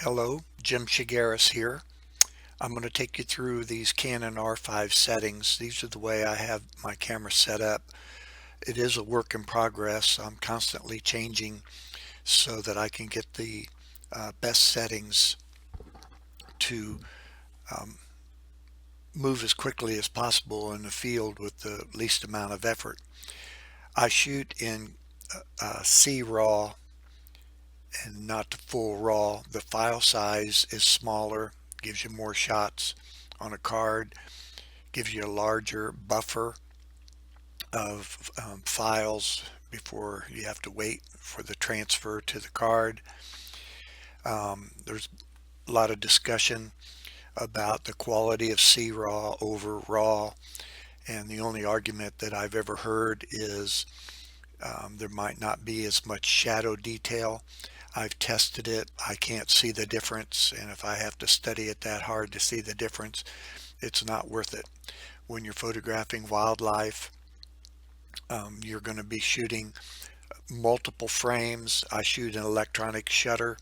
Hello, Jim Shigaris here. I'm going to take you through these Canon R5 settings. These are the way I have my camera set up. It is a work in progress. I'm constantly changing so that I can get the best settings to um, move as quickly as possible in the field with the least amount of effort. I shoot in C-RAW and not the full RAW. The file size is smaller, gives you more shots on a card, gives you a larger buffer of files before you have to wait for the transfer to the card. There's a lot of discussion about the quality of C-RAW over RAW, and the only argument that I've ever heard is there might not be as much shadow detail. I've tested it. I can't see the difference, and if I have to study it that hard to see the difference, it's not worth it. When you're photographing wildlife, you're going to be shooting multiple frames. I shoot an electronic shutter,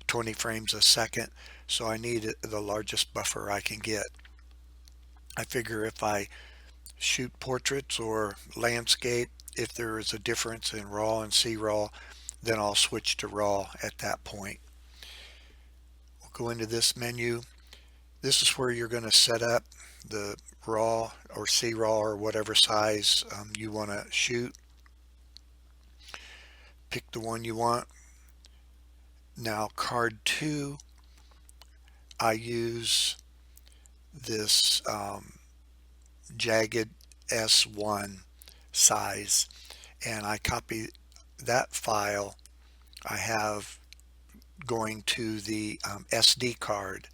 20 frames a second, so I need the largest buffer I can get. I figure if I shoot portraits or landscape, if there is a difference in RAW and C-RAW, then I'll switch to RAW at that point. We'll go into this menu. This is where you're going to set up the RAW or C-RAW or whatever size you want to shoot. Pick the one you want. Now card 2, I use this jagged S1 size, and I copy that file I have going to the SD card.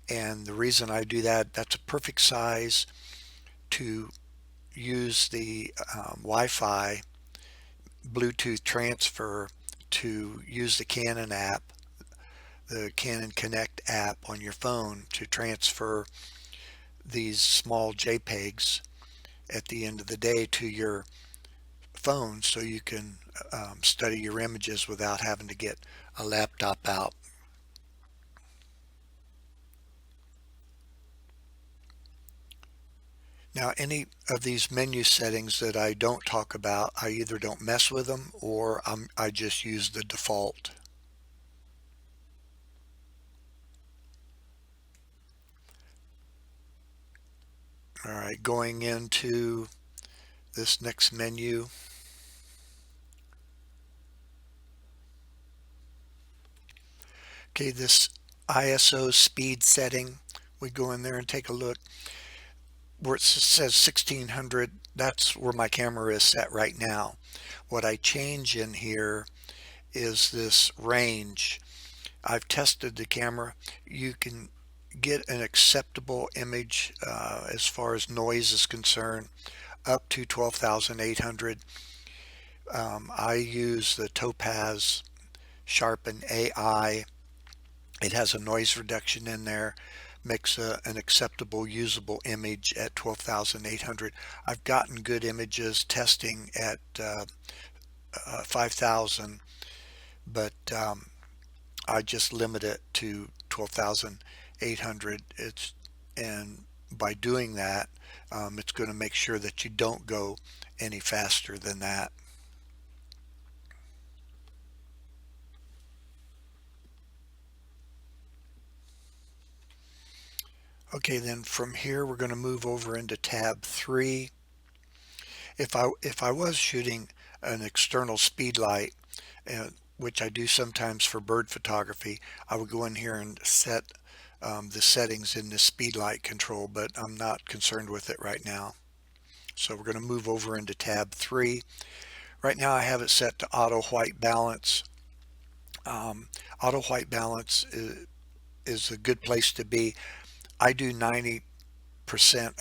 And the reason I do that, that's a perfect size to use the Wi-Fi Bluetooth transfer to use the Canon app, the Canon Connect app on your phone to transfer these small JPEGs at the end of the day to your phone so you can study your images without having to get a laptop out. Now, any of these menu settings that I don't talk about, I either don't mess with them or I just use the default. All right, going into this next menu. Okay, this ISO speed setting, we go in there and take a look. Where it says 1600, that's where my camera is set right now. What I change in here is this range. I've tested the camera. You can get an acceptable image as far as noise is concerned up to 12,800. I use the Topaz Sharpen AI. It has a noise reduction in there, makes an acceptable usable image at 12,800. I've gotten good images testing at 5,000, but I just limit it to 12,800. And by doing that, it's going to make sure that you don't go any faster than that. Okay, then from here we're going to move over into tab 3. If I was shooting an external speed light, which I do sometimes for bird photography, I would go in here and set the settings in the speed light control, but I'm not concerned with it right now. So we're going to move over into tab 3. Right now I have it set to auto white balance. Auto white balance is a good place to be. I do 90%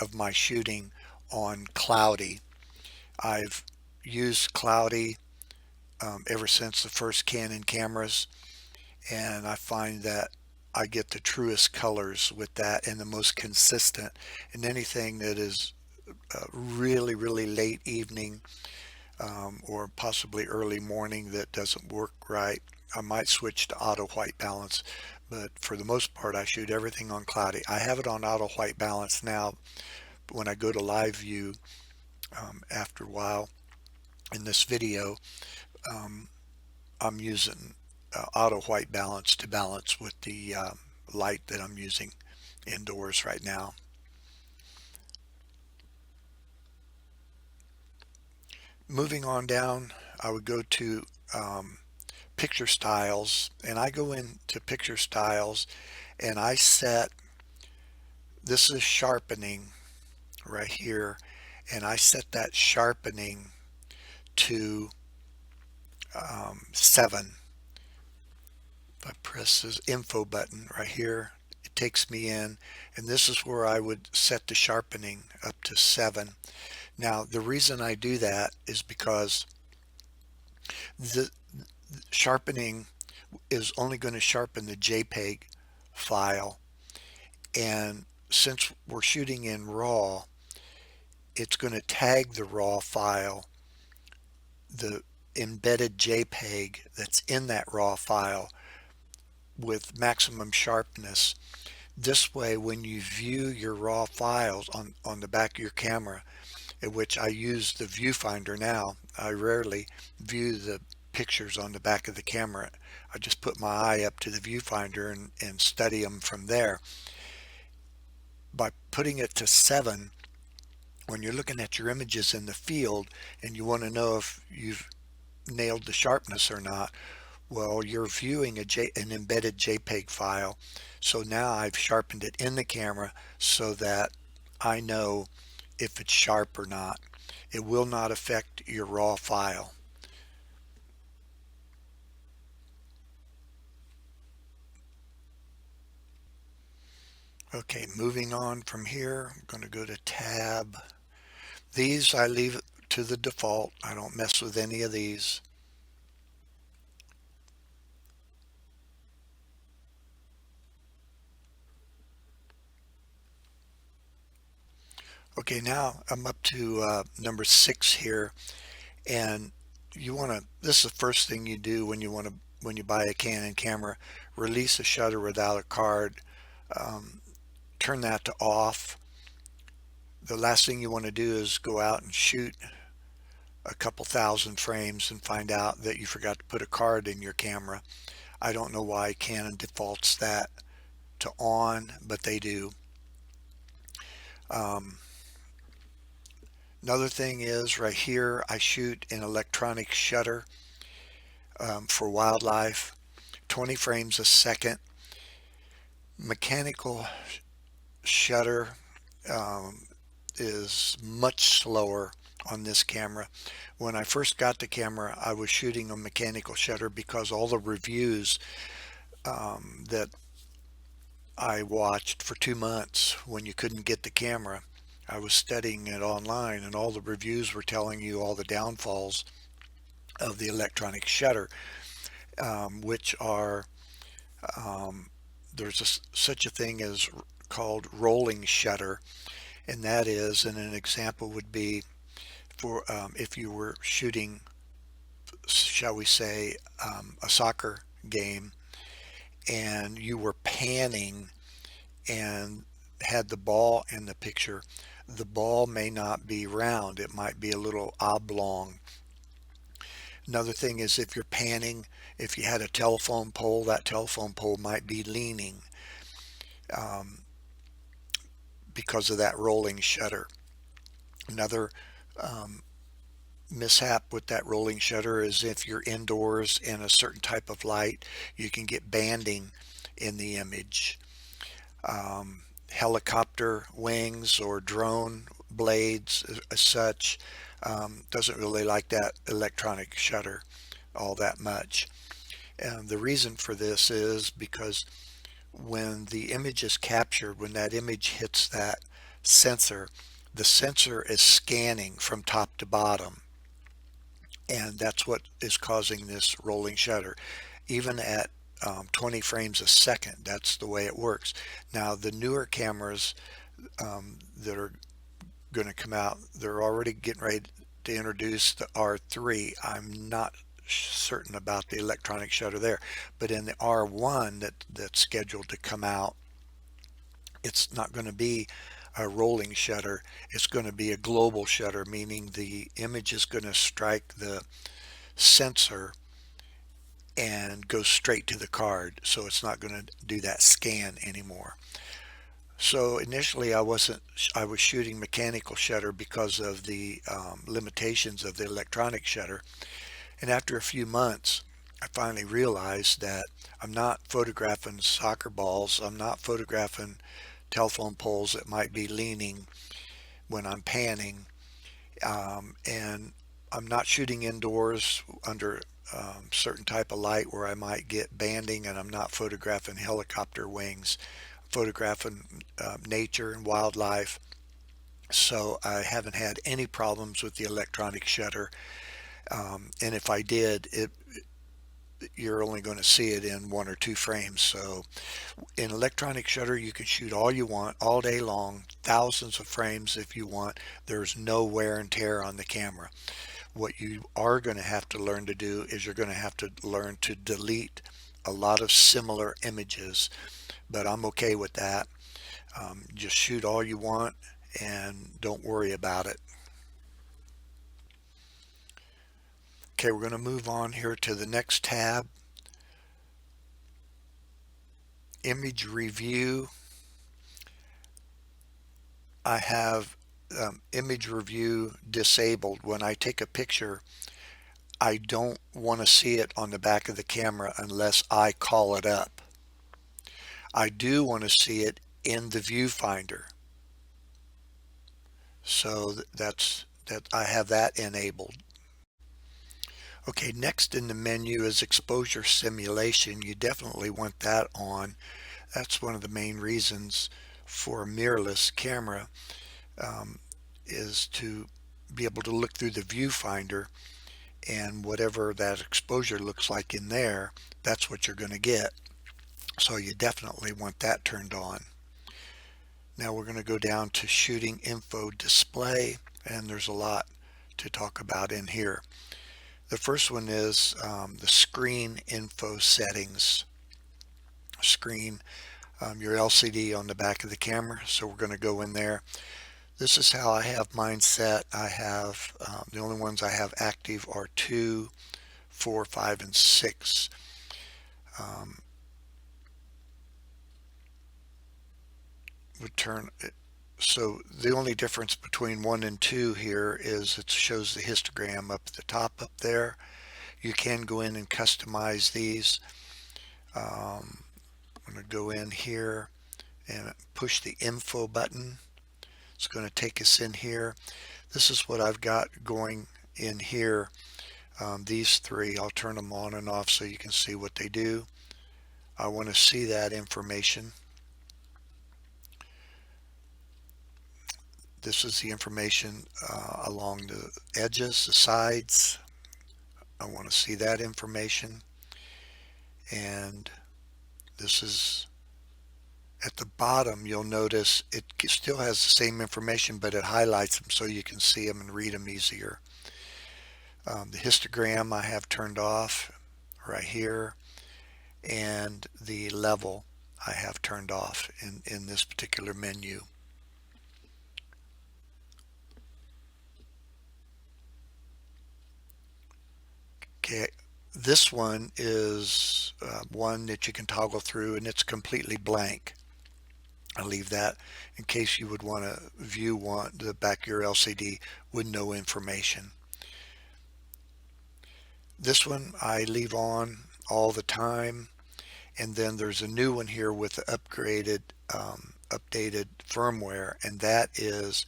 of my shooting on cloudy. I've used cloudy ever since the first Canon cameras, and I find that I get the truest colors with that and the most consistent. And anything that is really, really late evening or possibly early morning that doesn't work right, I might switch to auto white balance. but for the most part I shoot everything on cloudy. I have it on auto white balance now. When I go to live view, after a while in this video, um, I'm using auto white balance to balance with the light that I'm using indoors right now. Moving on down, I would go to picture styles, and I go into picture styles and I set, this is sharpening right here, and I set that sharpening to 7. If I press this info button right here, it takes me in, and this is where I would set the sharpening up to 7. Now the reason I do that is because the sharpening is only going to sharpen the JPEG file, and since we're shooting in RAW, it's going to tag the RAW file, the embedded JPEG that's in that RAW file, with maximum sharpness. This way, when you view your RAW files on the back of your camera, in which I use the viewfinder now, I rarely view the pictures on the back of the camera. I just put my eye up to the viewfinder and study them from there. By putting it to 7, when you're looking at your images in the field and you want to know if you've nailed the sharpness or not, well, you're viewing an embedded JPEG file. So now I've sharpened it in the camera so that I know if it's sharp or not. It will not affect your RAW file. Okay, moving on from here, I'm going to go to tab. These I leave to the default. I don't mess with any of these. Okay, now I'm up to number 6 here, and you want to, this is the first thing you do when you buy a Canon camera: release a shutter without a card. Turn that to off. The last thing you want to do is go out and shoot a couple thousand frames and find out that you forgot to put a card in your camera. I don't know why Canon defaults that to on, but they do. Another thing is right here, I shoot an electronic shutter for wildlife, 20 frames a second. Mechanical shutter is much slower on this camera. When I first got the camera, I was shooting a mechanical shutter because all the reviews that I watched for 2 months when you couldn't get the camera, I was studying it online, and all the reviews were telling you all the downfalls of the electronic shutter, which are there's such a thing as called rolling shutter, and that is, and an example would be for if you were shooting, shall we say, a soccer game, and you were panning and had the ball in the picture. The ball may not be round, it might be a little oblong. Another thing is, if you're panning, if you had a telephone pole, that telephone pole might be leaning because of that rolling shutter. Another mishap with that rolling shutter is if you're indoors in a certain type of light, you can get banding in the image. Helicopter wings or drone blades as such doesn't really like that electronic shutter all that much. And the reason for this is because when the image is captured, when that image hits that sensor, the sensor is scanning from top to bottom, and that's what is causing this rolling shutter. Even at 20 frames a second, that's the way it works. Now the newer cameras that are going to come out, they're already getting ready to introduce the R3. I'm not certain about the electronic shutter there. But in the R1 that's scheduled to come out, it's not going to be a rolling shutter. It's going to be a global shutter, meaning the image is going to strike the sensor and go straight to the card. So it's not going to do that scan anymore. So initially I was shooting mechanical shutter because of the limitations of the electronic shutter. And after a few months, I finally realized that I'm not photographing soccer balls. I'm not photographing telephone poles that might be leaning when I'm panning. And I'm not shooting indoors under certain type of light where I might get banding, and I'm not photographing helicopter wings. I'm photographing nature and wildlife. So I haven't had any problems with the electronic shutter. And if I did, you're only going to see it in 1 or 2 frames. So in electronic shutter, you can shoot all you want all day long, thousands of frames if you want. There's no wear and tear on the camera. What you are going to have to learn to do is you're going to have to learn to delete a lot of similar images, but I'm okay with that. Just shoot all you want and don't worry about it. Okay, we're going to move on here to the next tab, image review. I have image review disabled. When I take a picture, I don't want to see it on the back of the camera unless I call it up. I do want to see it in the viewfinder. So that I have that enabled. Okay, next in the menu is exposure simulation. You definitely want that on. That's one of the main reasons for a mirrorless camera, is to be able to look through the viewfinder, and whatever that exposure looks like in there, that's what you're going to get. So you definitely want that turned on. Now we're going to go down to shooting info display, and there's a lot to talk about in here. The first one is the screen info settings. Screen, your LCD on the back of the camera. So we're going to go in there. This is how I have mine set. I have the only ones I have active are 2, 4, 5, and 6. Would turn it. So the only difference between 1 and 2 here is it shows the histogram up at the top up there. You can go in and customize these. I'm going to go in here and push the info button. It's going to take us in here. This is what I've got going in here. These three, I'll turn them on and off so you can see what they do. I want to see that information. This is the information along the edges, the sides. I want to see that information. And this is at the bottom. You'll notice it still has the same information, but it highlights them so you can see them and read them easier. The histogram I have turned off right here, and the level I have turned off in this particular menu. Okay, this one is one that you can toggle through, and it's completely blank. I'll leave that in case you would want to view the back of your LCD with no information. This one I leave on all the time, and then there's a new one here with the updated firmware, and that is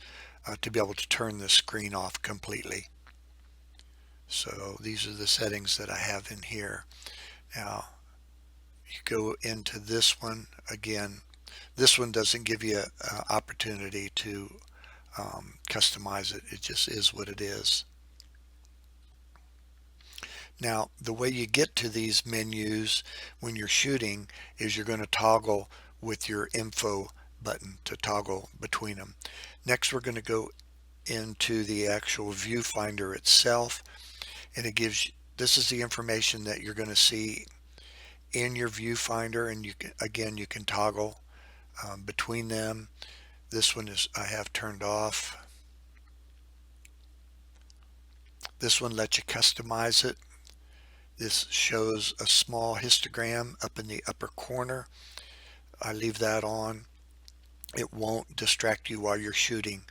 to be able to turn the screen off completely. So these are the settings that I have in here. Now you go into this one again. This one doesn't give you an opportunity to customize it. It just is what it is. Now the way you get to these menus when you're shooting is you're going to toggle with your info button to toggle between them. Next we're going to go into the actual viewfinder itself, and it gives This is the information that you're going to see in your viewfinder, and you can, again, you can toggle between them. This one is I have turned off. This one lets you customize it. This shows a small histogram up in the upper corner. I leave that on. It won't distract you while you're shooting.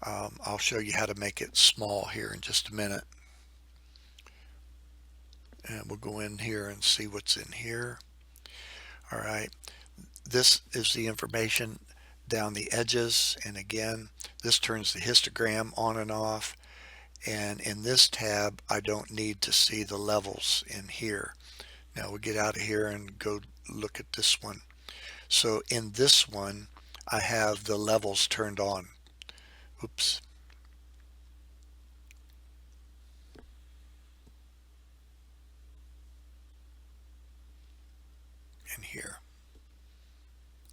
I'll show you how to make it small here in just a minute. And we'll go in here and see what's in here. All right, this is the information down the edges, and again, this turns the histogram on and off. And in this tab, I don't need to see the levels in here. Now we'll get out of here and go look at this one. So in this one, I have the levels turned on. Oops. In here.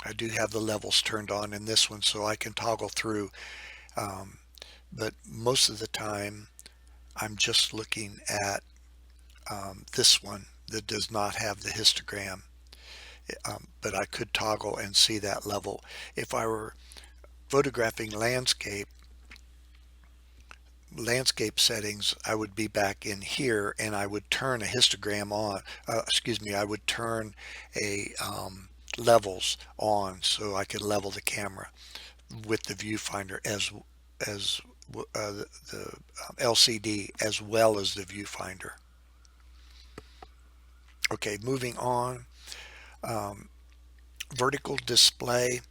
I do have the levels turned on in this one, so I can toggle through. But most of the time, I'm just looking at this one that does not have the histogram. But I could toggle and see that level. If I were photographing landscape settings, I would be back in here and I would turn a histogram on, I would turn a levels on so I could level the camera with the viewfinder as the LCD as well as the viewfinder. Okay, moving on. Vertical display.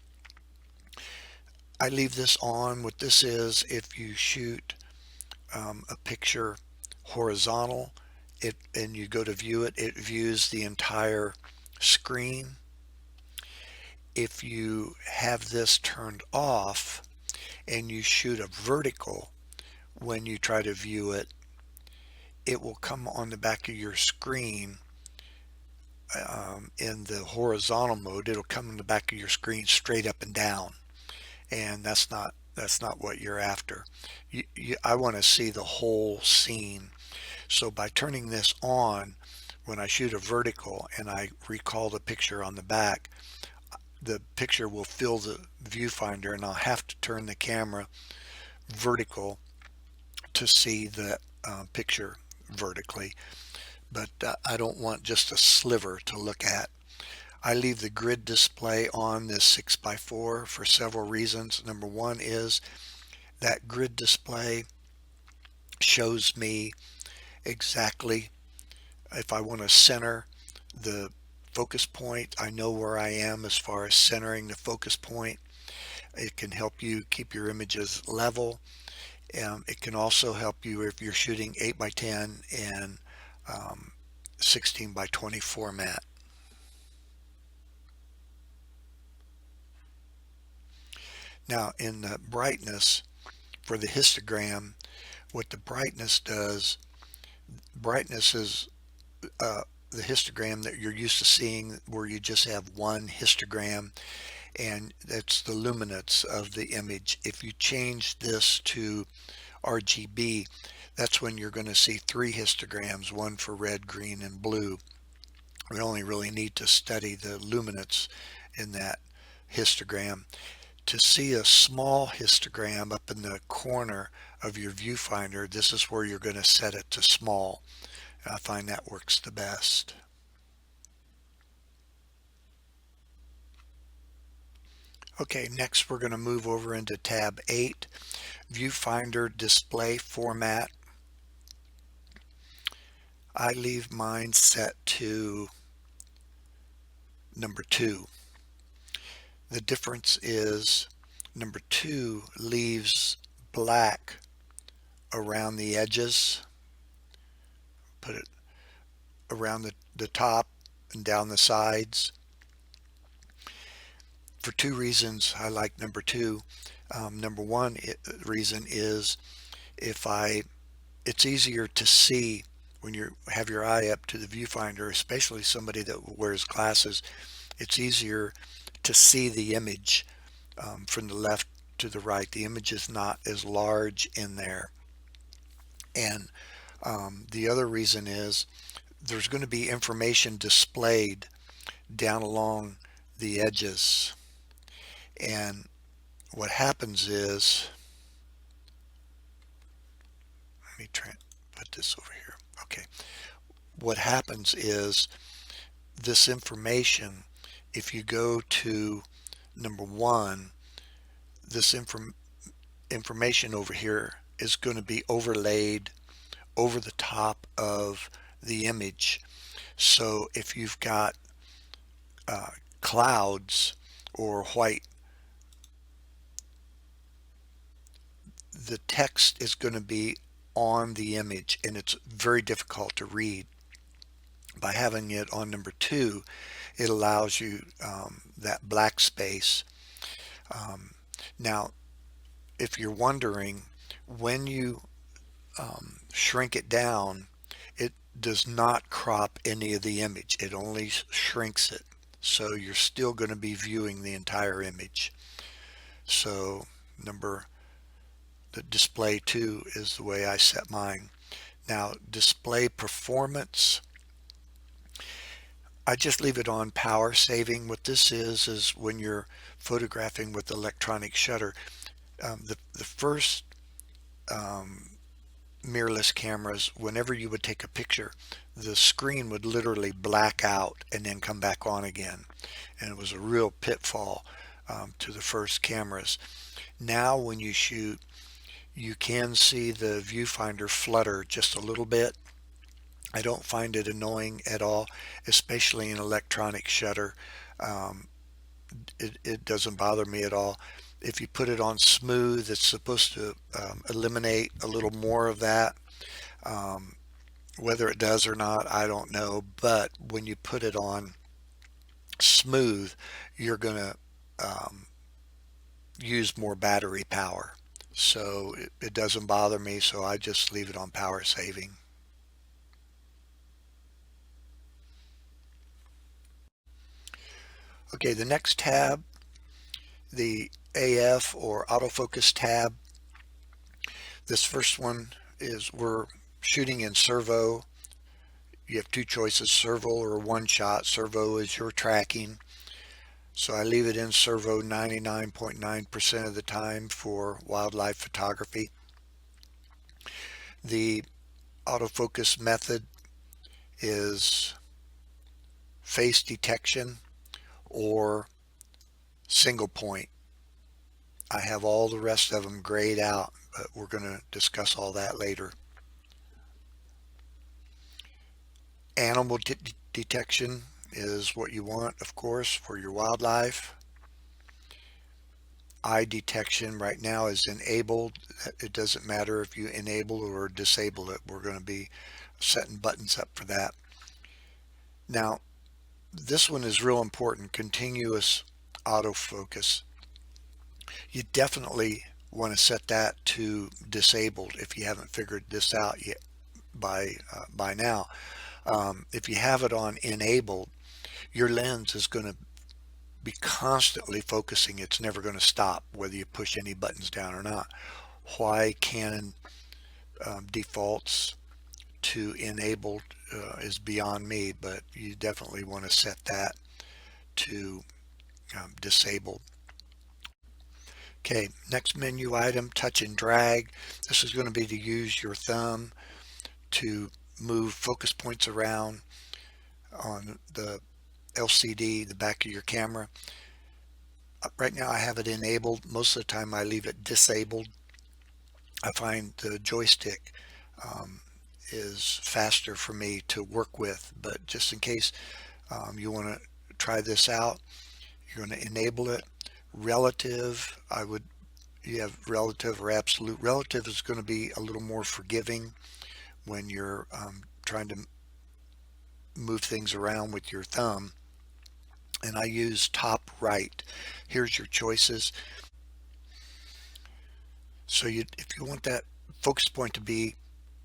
I leave this on. What this is, if you shoot a picture horizontal, and you go to view it, it views the entire screen. If you have this turned off and you shoot a vertical, when you try to view it, it will come on the back of your screen in the horizontal mode. It'll come in the back of your screen straight up and down, and that's not what you're after. I want to see the whole scene. So by turning this on, when I shoot a vertical and I recall the picture on the back, the picture will fill the viewfinder, and I'll have to turn the camera vertical to see the picture vertically. But I don't want just a sliver to look at. I leave the grid display on this 6x4 for several reasons. Number one is that grid display shows me exactly if I want to center the focus point. I know where I am as far as centering the focus point. It can help you keep your images level. It can also help you if you're shooting 8x10 and 16x20 format. Now in the brightness for the histogram, what the brightness does, brightness is the histogram that you're used to seeing where you just have one histogram, and that's the luminance of the image. If you change this to RGB, that's when you're going to see three histograms, one for red, green, and blue. We only really need to study the luminance in that histogram. To see a small histogram up in the corner of your viewfinder, this is where you're going to set it to small. And I find that works the best. Okay, next we're going to move over into tab 8, viewfinder display format. I leave mine set to number 2. The difference is number 2 leaves black around the edges. Put it around the top and down the sides. For two reasons I like number 2. Number one reason is it's easier to see when you have your eye up to the viewfinder, especially somebody that wears glasses. It's easier to see the image from the left to the right. The image is not as large in there. And The other reason is there's going to be information displayed down along the edges. And what happens is, let me try and put this over here. Okay. What happens is this information, if you go to number one, this information over here is going to be overlaid over the top of the image. So if you've got clouds or white, the text is going to be on the image and it's very difficult to read. By having it on number two, it allows you that black space. Now, if you're wondering, when you shrink it down, it does not crop any of the image. It only shrinks it. So you're still going to be viewing the entire image. So the display 2 is the way I set mine. Now, display performance, I just leave it on power saving. What this is when you're photographing with electronic shutter, the first mirrorless cameras, whenever you would take a picture, the screen would literally black out and then come back on again. And it was a real pitfall to the first cameras. Now when you shoot, you can see the viewfinder flutter just a little bit. I don't find it annoying at all, especially in electronic shutter. It doesn't bother me at all. If you put it on smooth, it's supposed to eliminate a little more of that. Whether it does or not, I don't know. But when you put it on smooth, you're going to use more battery power. So it doesn't bother me, so I just leave it on power saving. Okay, the next tab, the AF or autofocus tab. This first one is we're shooting in servo. You have two choices, servo or one shot. Servo is your tracking. So I leave it in servo 99.9% of the time for wildlife photography. The autofocus method is face detection or single point. I have all the rest of them grayed out, but we're going to discuss all that later. Animal detection is what you want, of course, for your wildlife. Eye detection right now is enabled. It doesn't matter if you enable or disable it. We're going to be setting buttons up for that. Now, this one is real important, continuous autofocus. You definitely want to set that to disabled if you haven't figured this out yet by now. If you have it on enabled, your lens is going to be constantly focusing. It's never going to stop whether you push any buttons down or not. Why Canon defaults to enabled is beyond me, but you definitely want to set that to disabled. Okay, next menu item, touch and drag. This is going to be to use your thumb to move focus points around on the LCD, the back of your camera. Right now I have it enabled. Most of the time I leave it disabled. I find the joystick is faster for me to work with, but just in case you want to try this out, you're going to enable it. Relative, you have relative or absolute. Relative is going to be a little more forgiving when you're trying to move things around with your thumb. And I use top right. Here's your choices. So if you want that focus point to be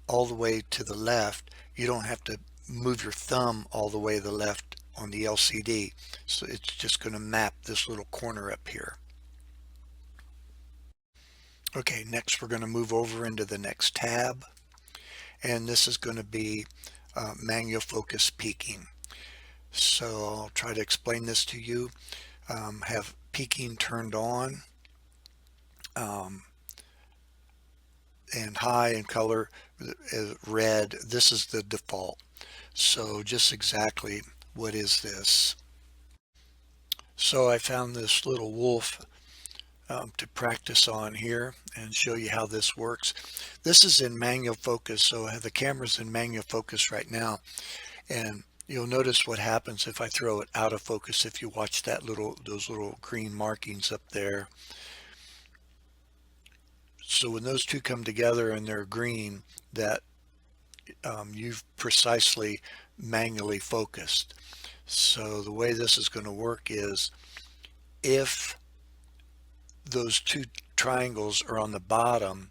all the way to the left, you don't have to move your thumb all the way to the left on the LCD. So it's just going to map this little corner up here. Okay, next we're going to move over into the next tab, and this is going to be manual focus peaking. So I'll try to explain this to you. Have peaking turned on, um, and high in color is red. This is the default. So just exactly what is this? So I found this little wolf to practice on here and show you how this works. This is in manual focus, so I have the camera's in manual focus right now, and you'll notice what happens if I throw it out of focus. If you watch those little green markings up there, so when those two come together and they're green, that you've precisely manually focused. So the way this is going to work is, if those two triangles are on the bottom,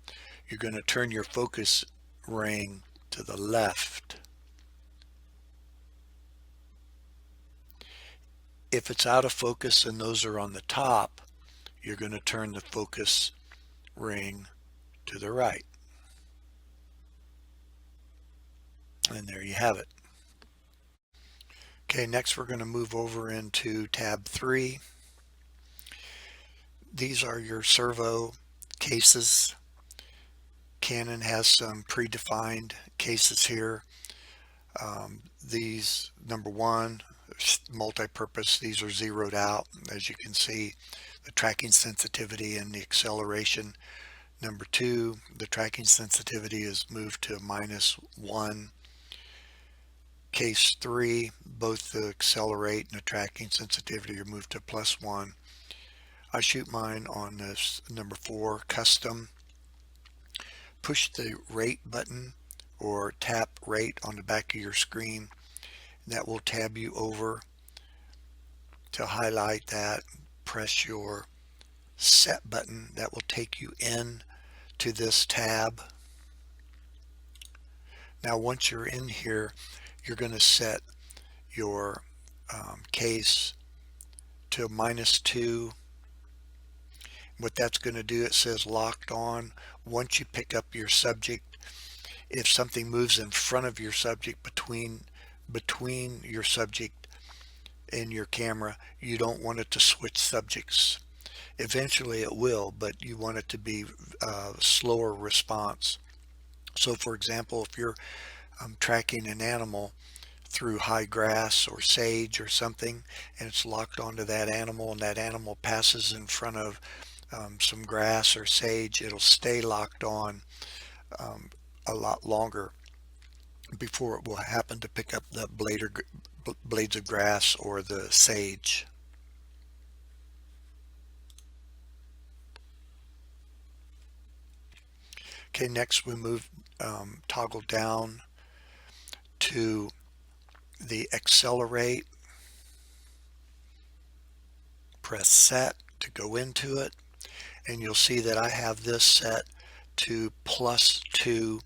you're going to turn your focus ring to the left. If it's out of focus and those are on the top, you're going to turn the focus ring to the right. And there you have it. Okay, next we're going to move over into tab 3. These are your servo cases. Canon has some predefined cases here. These, number one, multi-purpose, these are zeroed out. As you can see, the tracking sensitivity and the acceleration. Number two, the tracking sensitivity is moved to -1. Case 3, both the accelerate and the tracking sensitivity are moved to +1. I shoot mine on this number 4, custom. Push the rate button or tap rate on the back of your screen. That will tab you over. To highlight that, press your set button. That will take you in to this tab. Now once you're in here, you're going to set your case to -2. What that's going to do, it says locked on. Once you pick up your subject, if something moves in front of your subject, between your subject and your camera, you don't want it to switch subjects. Eventually it will, but you want it to be a slower response. So for example, if you're tracking an animal through high grass or sage or something, and it's locked onto that animal, and that animal passes in front of some grass or sage, it'll stay locked on a lot longer before it will happen to pick up the blades of grass or the sage. Okay, next we move toggle down to the accelerate. Press set to go into it, and you'll see that I have this set to +2.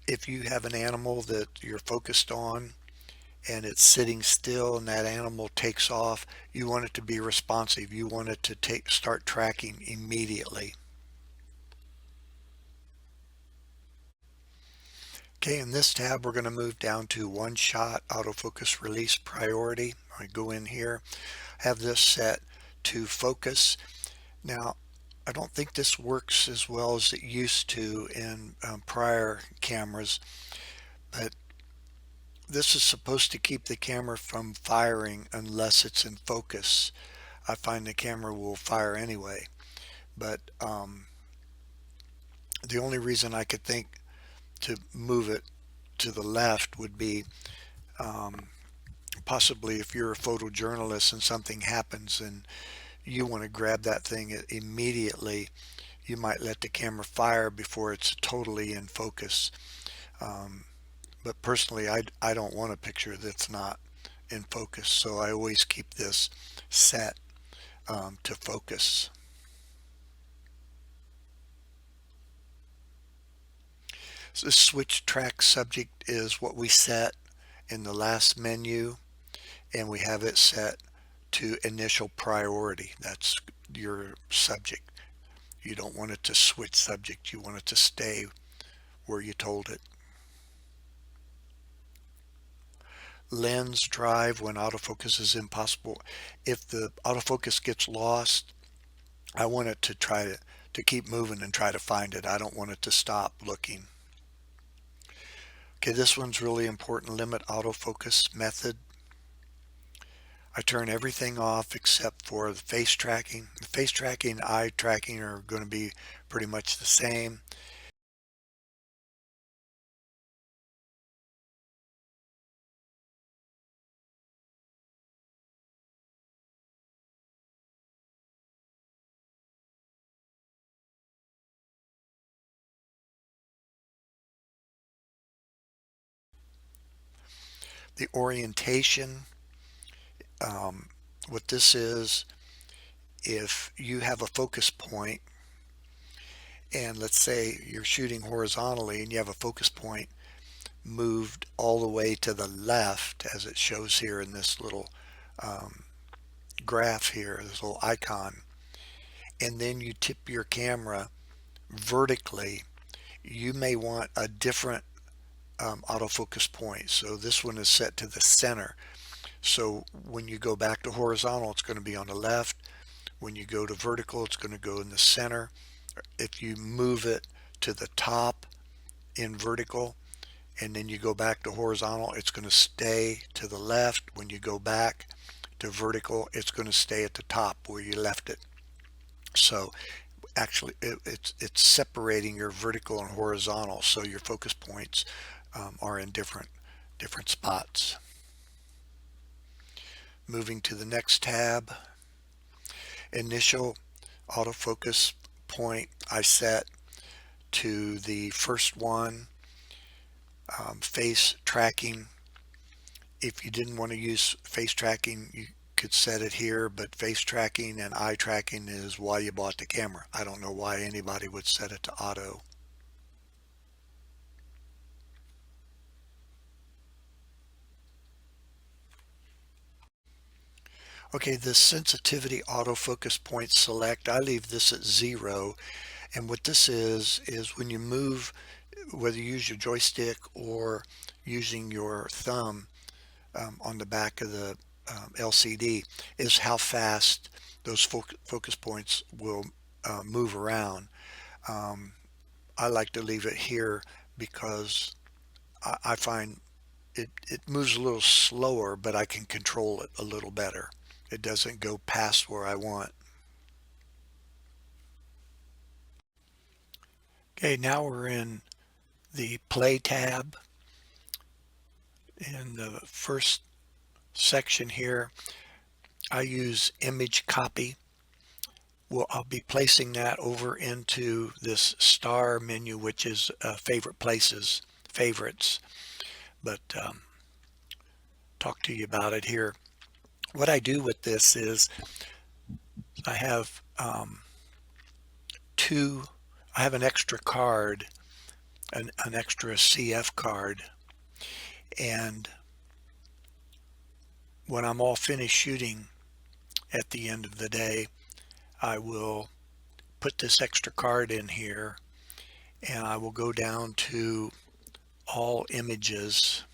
If you have an animal that you're focused on and it's sitting still and that animal takes off, you want it to be responsive. You want it to start tracking immediately. Okay, in this tab we're going to move down to one shot autofocus release priority. I go in here, have this set to focus. Now I don't think this works as well as it used to in prior cameras, but this is supposed to keep the camera from firing unless it's in focus. I find the camera will fire anyway, but the only reason I could think to move it to the left would be possibly if you're a photojournalist and something happens and you want to grab that thing immediately, you might let the camera fire before it's totally in focus. But personally, I don't want a picture that's not in focus, so I always keep this set to focus. So the switch track subject is what we set in the last menu, and we have it set to initial priority. That's your subject. You don't want it to switch subject. You want it to stay where you told it. Lens drive when autofocus is impossible. If the autofocus gets lost, I want it to try to keep moving and try to find it. I don't want it to stop looking. Okay, this one's really important. Limit autofocus method. I turn everything off except for the face tracking. The face tracking and eye tracking are going to be pretty much the same. The orientation, what this is, if you have a focus point, and let's say you're shooting horizontally and you have a focus point moved all the way to the left, as it shows here in this little um, graph here, this little icon, and then you tip your camera vertically, you may want a different autofocus point. So this one is set to the center. So when you go back to horizontal, it's going to be on the left. When you go to vertical, it's going to go in the center. If you move it to the top in vertical and then you go back to horizontal, it's going to stay to the left. When you go back to vertical, it's going to stay at the top where you left it. So actually it's separating your vertical and horizontal, so your focus points are in different spots. Moving to the next tab, initial autofocus point I set to the first one. Face tracking, if you didn't want to use face tracking, you could set it here, but face tracking and eye tracking is why you bought the camera. I don't know why anybody would set it to auto. Okay, the sensitivity autofocus point select, I leave this at 0. And what this is when you move, whether you use your joystick or using your thumb on the back of the LCD, is how fast those focus points will move around. I like to leave it here because I find it moves a little slower, but I can control it a little better. It doesn't go past where I want. Okay, now we're in the Play tab. In the first section here, I use image copy. Well, I'll be placing that over into this star menu, which is favorite places, favorites, but talk to you about it here. What I do with this is I have I have an extra card, an extra CF card, and when I'm all finished shooting at the end of the day, I will put this extra card in here and I will go down to all images.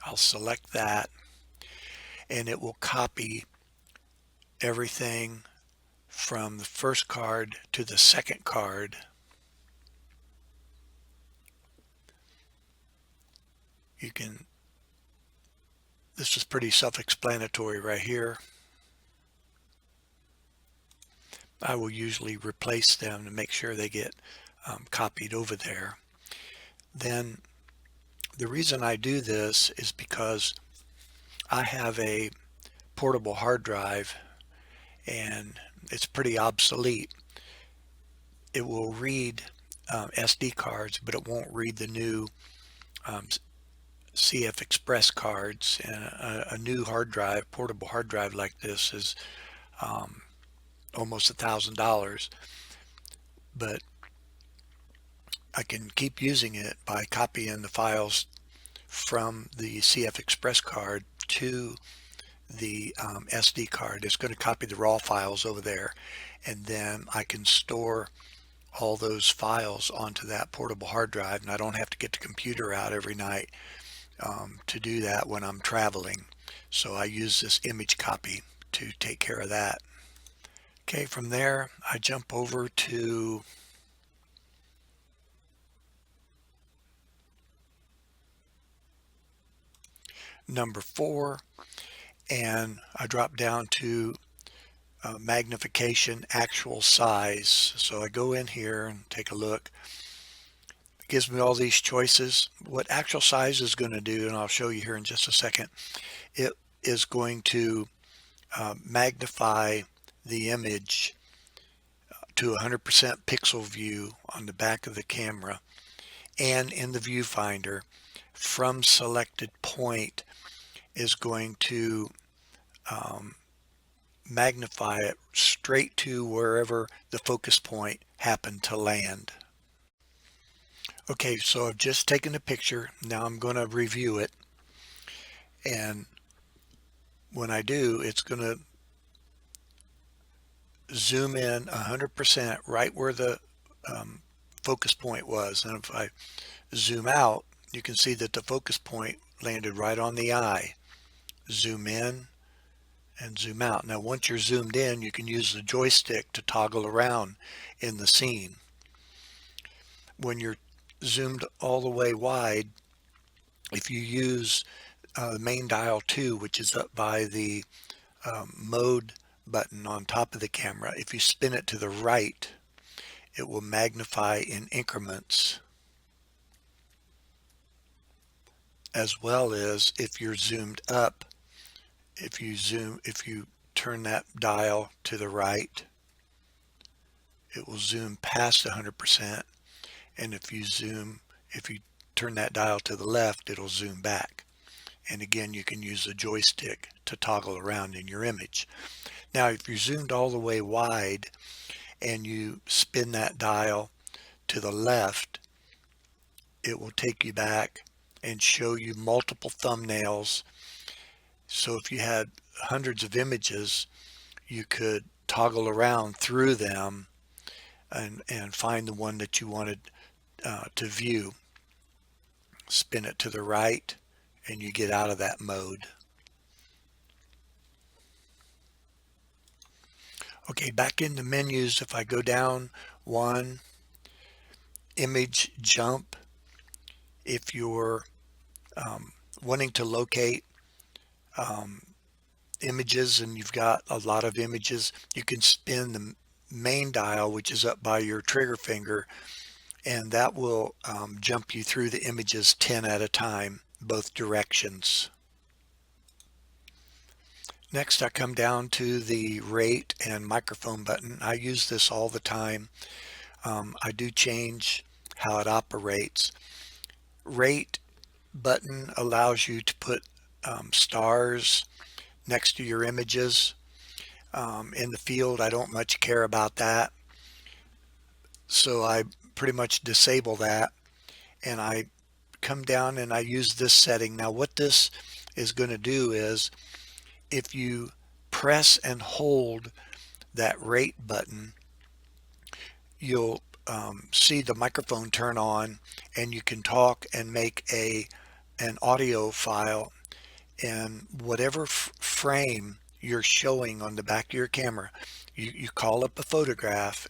I'll select that and it will copy everything from the first card to the second card. This is pretty self-explanatory right here. I will usually replace them to make sure they get copied over there. Then the reason I do this is because I have a portable hard drive and it's pretty obsolete. It will read SD cards, but it won't read the new CF Express cards. And a new hard drive, portable hard drive like this is almost $1,000, but I can keep using it by copying the files from the CF Express card to the SD card. It's going to copy the raw files over there, and then I can store all those files onto that portable hard drive, and I don't have to get the computer out every night to do that when I'm traveling. So I use this image copy to take care of that. Okay, from there I jump over to number 4, and I drop down to magnification actual size. So I go in here and take a look. It gives me all these choices. What actual size is going to do, and I'll show you here in just a second, it is going to magnify the image to 100% pixel view on the back of the camera and in the viewfinder. From selected point is going to magnify it straight to wherever the focus point happened to land. Okay, so I've just taken a picture. Now I'm going to review it, and when I do, it's going to zoom in 100% right where the focus point was. And if I zoom out, you can see that the focus point landed right on the eye. Zoom in and zoom out. Now once you're zoomed in, you can use the joystick to toggle around in the scene. When you're zoomed all the way wide, if you use the main dial 2, which is up by the mode button on top of the camera, if you spin it to the right, it will magnify in increments, as well as if you're zoomed up, if you turn that dial to the right, it will zoom past 100%, and if you turn that dial to the left, it'll zoom back. And again, you can use the joystick to toggle around in your image. Now if you're zoomed all the way wide and you spin that dial to the left, it will take you back and show you multiple thumbnails. So if you had hundreds of images, you could toggle around through them and find the one that you wanted to view. Spin it to the right and you get out of that mode. Okay, back in the menus, if I go down one, image jump, if you're wanting to locate images and you've got a lot of images, you can spin the main dial, which is up by your trigger finger, and that will jump you through the images 10 at a time, both directions. Next, I come down to the rate and microphone button. I use this all the time. I do change how it operates. Rate button allows you to put stars next to your images. In the field, I don't much care about that, so I pretty much disable that, and I come down and I use this setting. Now what this is going to do is, if you press and hold that rate button, you'll see the microphone turn on, and you can talk and make an audio file, and whatever frame you're showing on the back of your camera, you call up a photograph,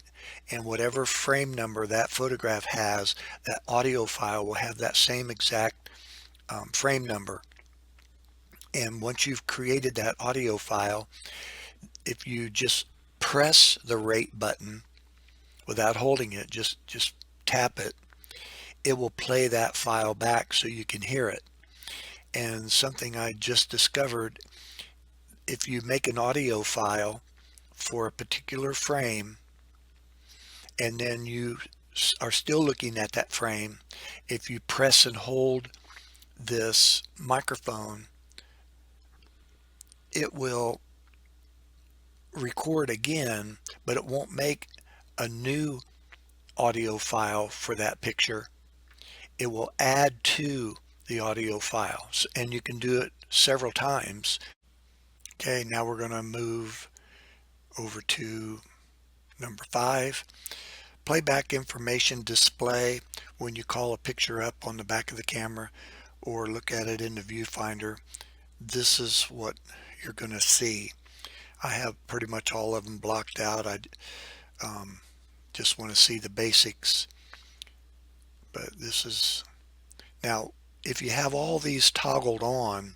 and whatever frame number that photograph has, that audio file will have that same exact frame number. And once you've created that audio file, if you just press the rate button without holding it, just tap it, it will play that file back so you can hear it. And something I just discovered, if you make an audio file for a particular frame and then you are still looking at that frame, if you press and hold this microphone, it will record again, but it won't make a new audio file for that picture. It will add to the audio files, and you can do it several times. Okay, now we're going to move over to number 5. playback information display when you call a picture up on the back of the camera or look at it in the viewfinder, this is what you're going to see. I have pretty much all of them blocked out. I just want to see the basics, but this is now if you have all these toggled on,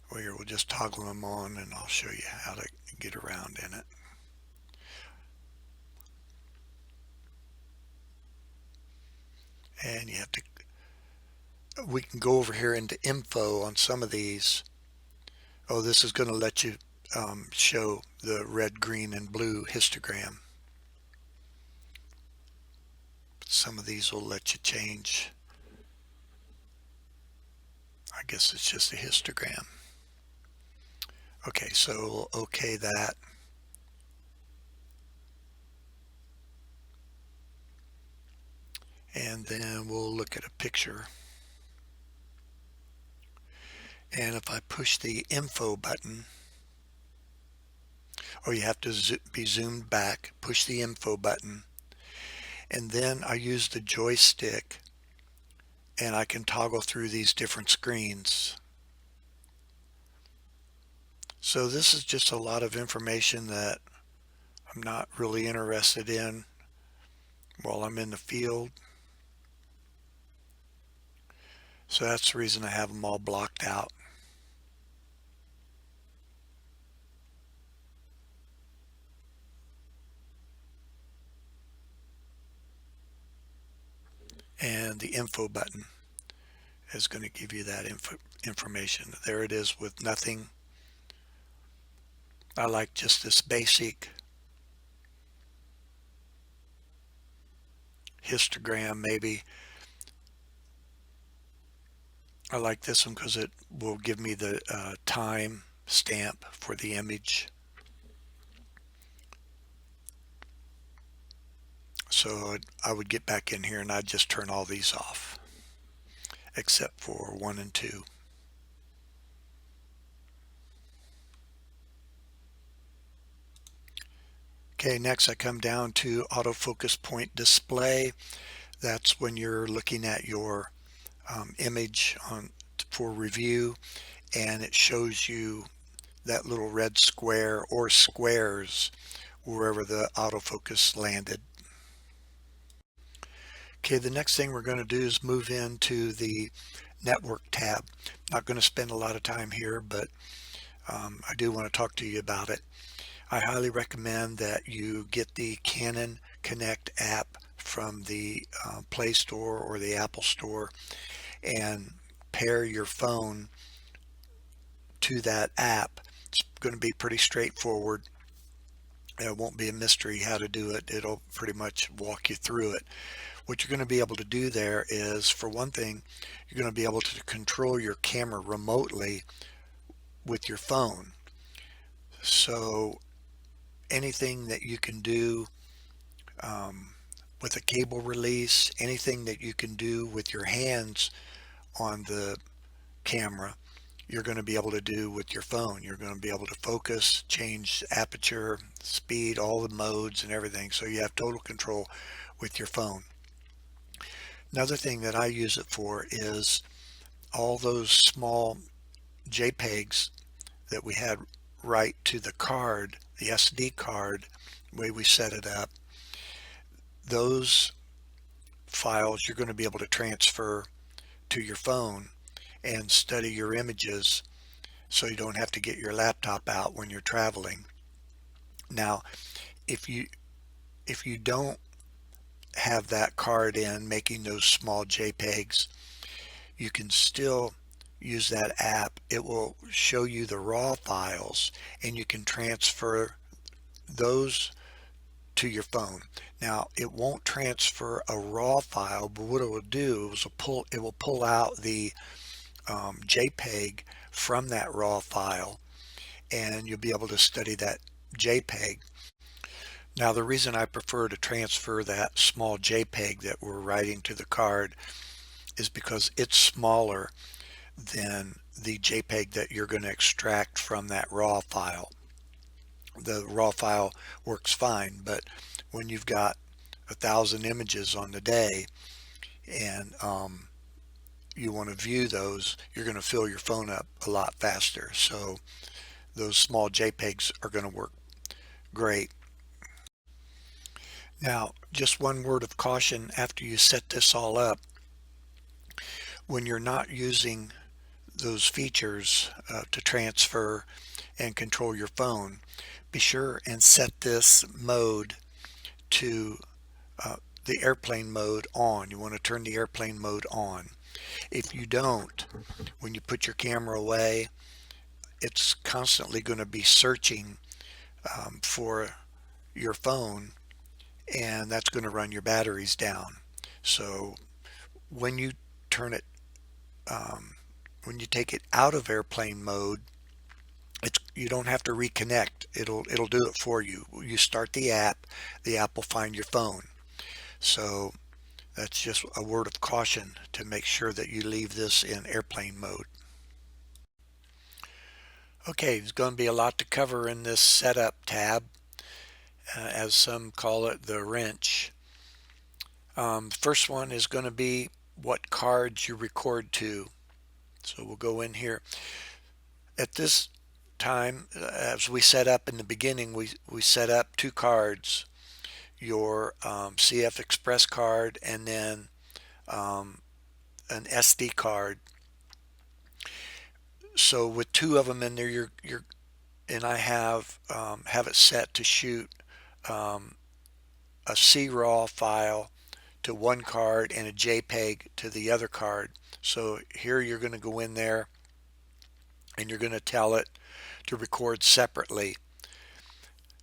well, here we'll just toggle them on and I'll show you how to get around in it. And you have to, we can go over here into info on some of these. Oh, this is going to let you show the red, green, and blue histogram. Some of these will let you change. I guess it's just a histogram. Okay, so we'll okay that. And then we'll look at a picture. And if I push the info button, or you have to be zoomed back, push the info button, and then I use the joystick and I can toggle through these different screens. So this is just a lot of information that I'm not really interested in while I'm in the field. So that's the reason I have them all blocked out. And the info button is going to give you that information. There it is with nothing. I like just this basic histogram maybe. I like this one because it will give me the time stamp for the image. So I would get back in here and I'd just turn all these off except for 1 and 2. Okay, next I come down to autofocus point display. That's when you're looking at your image for review, and it shows you that little red square or squares wherever the autofocus landed. Okay, the next thing we're going to do is move into the network tab. Not going to spend a lot of time here, but I do want to talk to you about it. I highly recommend that you get the Canon Connect app from the Play Store or the Apple Store and pair your phone to that app. It's going to be pretty straightforward. It won't be a mystery how to do it. It'll pretty much walk you through it. What you're going to be able to do there is, for one thing, you're going to be able to control your camera remotely with your phone. So anything that you can do with a cable release, anything that you can do with your hands on the camera, you're going to be able to do with your phone. You're going to be able to focus, change aperture, speed, all the modes and everything. So you have total control with your phone. Another thing that I use it for is all those small JPEGs that we had right to the card, the SD card, the way we set it up. Those files you're going to be able to transfer to your phone and study your images so you don't have to get your laptop out when you're traveling. Now, if you don't have that card in making those small JPEGs, you can still use that app. It will show you the raw files and you can transfer those to your phone. Now, it won't transfer a raw file, but what it will do is it will pull out the JPEG from that raw file, and you'll be able to study that JPEG. Now, the reason I prefer to transfer that small JPEG that we're writing to the card is because it's smaller than the JPEG that you're going to extract from that raw file. The raw file works fine, but when you've got 1,000 images on the day and you want to view those, you're going to fill your phone up a lot faster. So those small JPEGs are going to work great. Now, just one word of caution after you set this all up. When you're not using those features to transfer and control your phone, be sure and set this mode to the airplane mode on. You want to turn the airplane mode on. If you don't, when you put your camera away, it's constantly going to be searching for your phone, and that's going to run your batteries down. So when you turn it, when you take it out of airplane mode, you don't have to reconnect. It'll do it for you. You start the app will find your phone. So that's just a word of caution to make sure that you leave this in airplane mode. Okay, there's going to be a lot to cover in this setup tab, as some call it the wrench. The first one is going to be what cards you record to. So we'll go in here. At this time, as we set up in the beginning, we set up two cards, your CF Express card and then an SD card. So with two of them in there, you're and I have it set to shoot a CRAW file to one card and a JPEG to the other card. So here you're going to go in there and you're going to tell it to record separately.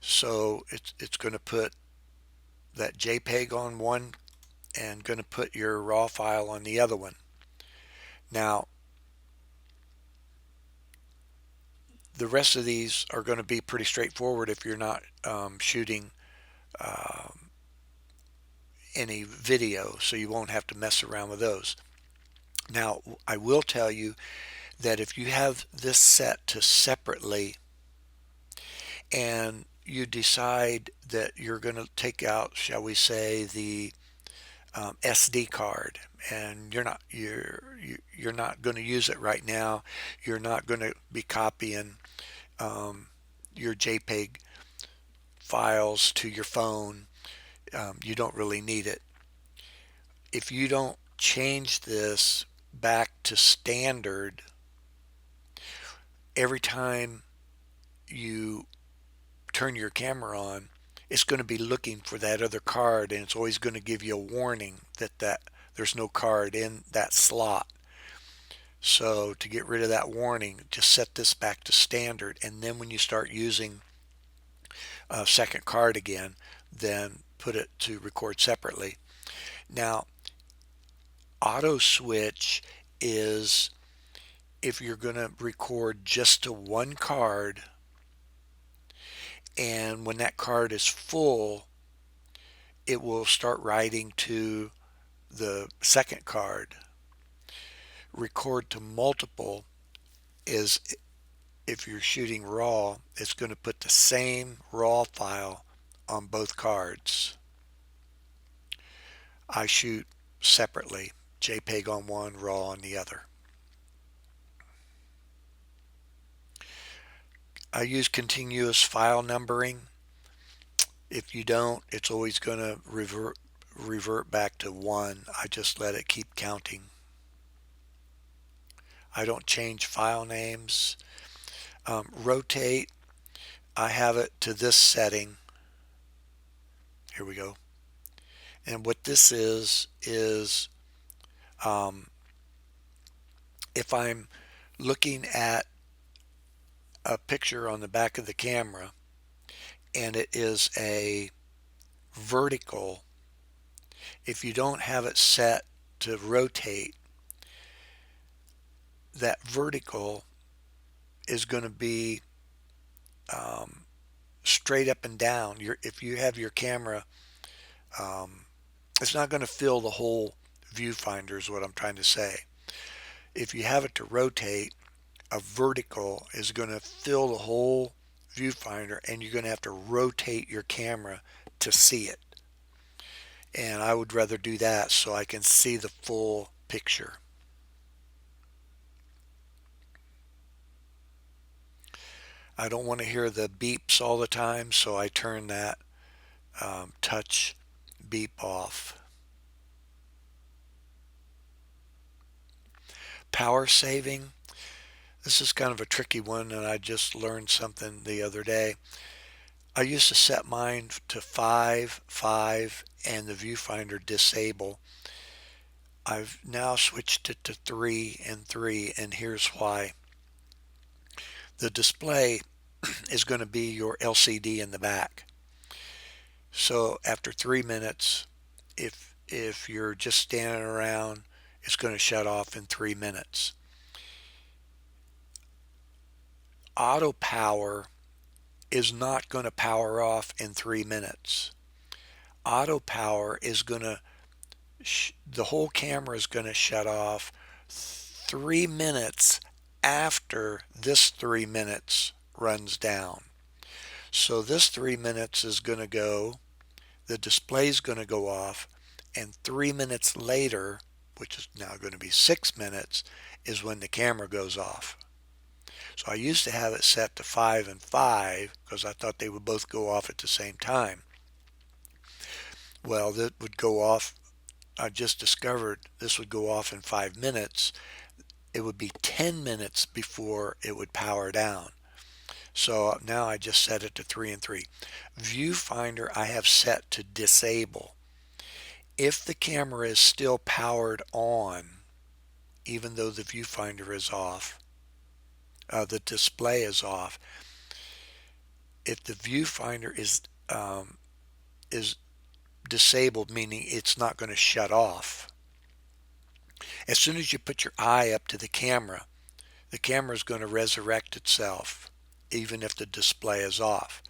So it's going to put that JPEG on one and going to put your RAW file on the other one. Now, the rest of these are going to be pretty straightforward if you're not shooting any video, so you won't have to mess around with those. Now, I will tell you that if you have this set to separately and you decide that you're going to take out, shall we say, the SD card, and you're not going to use it right now, you're not going to be copying your JPEG files to your phone, you don't really need it. If you don't change this back to standard every time you turn your camera on, it's going to be looking for that other card, and it's always going to give you a warning that there's no card in that slot. So to get rid of that warning, just set this back to standard, and then when you start using a second card again, then put it to record separately. Now, auto switch is if you're going to record just to one card, and when that card is full, it will start writing to the second card. Record to multiple is if you're shooting RAW, it's going to put the same RAW file on both cards. I shoot separately, JPEG on one, RAW on the other. I use continuous file numbering. If you don't, it's always going to revert back to one. I just let it keep counting. I don't change file names. Rotate, I have it to this setting. Here we go. And what this is if I'm looking at a picture on the back of the camera and it is a vertical, if you don't have it set to rotate, that vertical is going to be straight up and down. If you have your camera, it's not going to fill the whole viewfinder is what I'm trying to say. If you have it to rotate, a vertical is going to fill the whole viewfinder, and you're going to have to rotate your camera to see it. And I would rather do that so I can see the full picture. I don't want to hear the beeps all the time, so I turn that touch beep off. Power saving. This is kind of a tricky one, and I just learned something the other day. I used to set mine to 5, 5, and the viewfinder disable. I've now switched it to 3 and 3, and here's why. The display is going to be your LCD in the back. So after 3 minutes, if you're just standing around, it's going to shut off in 3 minutes. Auto power is not going to power off in 3 minutes. Auto power is going to, the whole camera is going to shut off 3 minutes after this 3 minutes runs down. So this 3 minutes is going to go, the display is going to go off, and 3 minutes later, which is now going to be 6 minutes, is when the camera goes off. So I used to have it set to 5 and 5 because I thought they would both go off at the same time. Well, that would go off, I just discovered this would go off in 5 minutes. It would be 10 minutes before it would power down. So now I just set it to 3 and 3. Viewfinder I have set to disable. If the camera is still powered on, even though the viewfinder is off, the display is off, if the viewfinder is disabled, meaning it's not going to shut off, as soon as you put your eye up to the camera is going to resurrect itself, even if the display is off.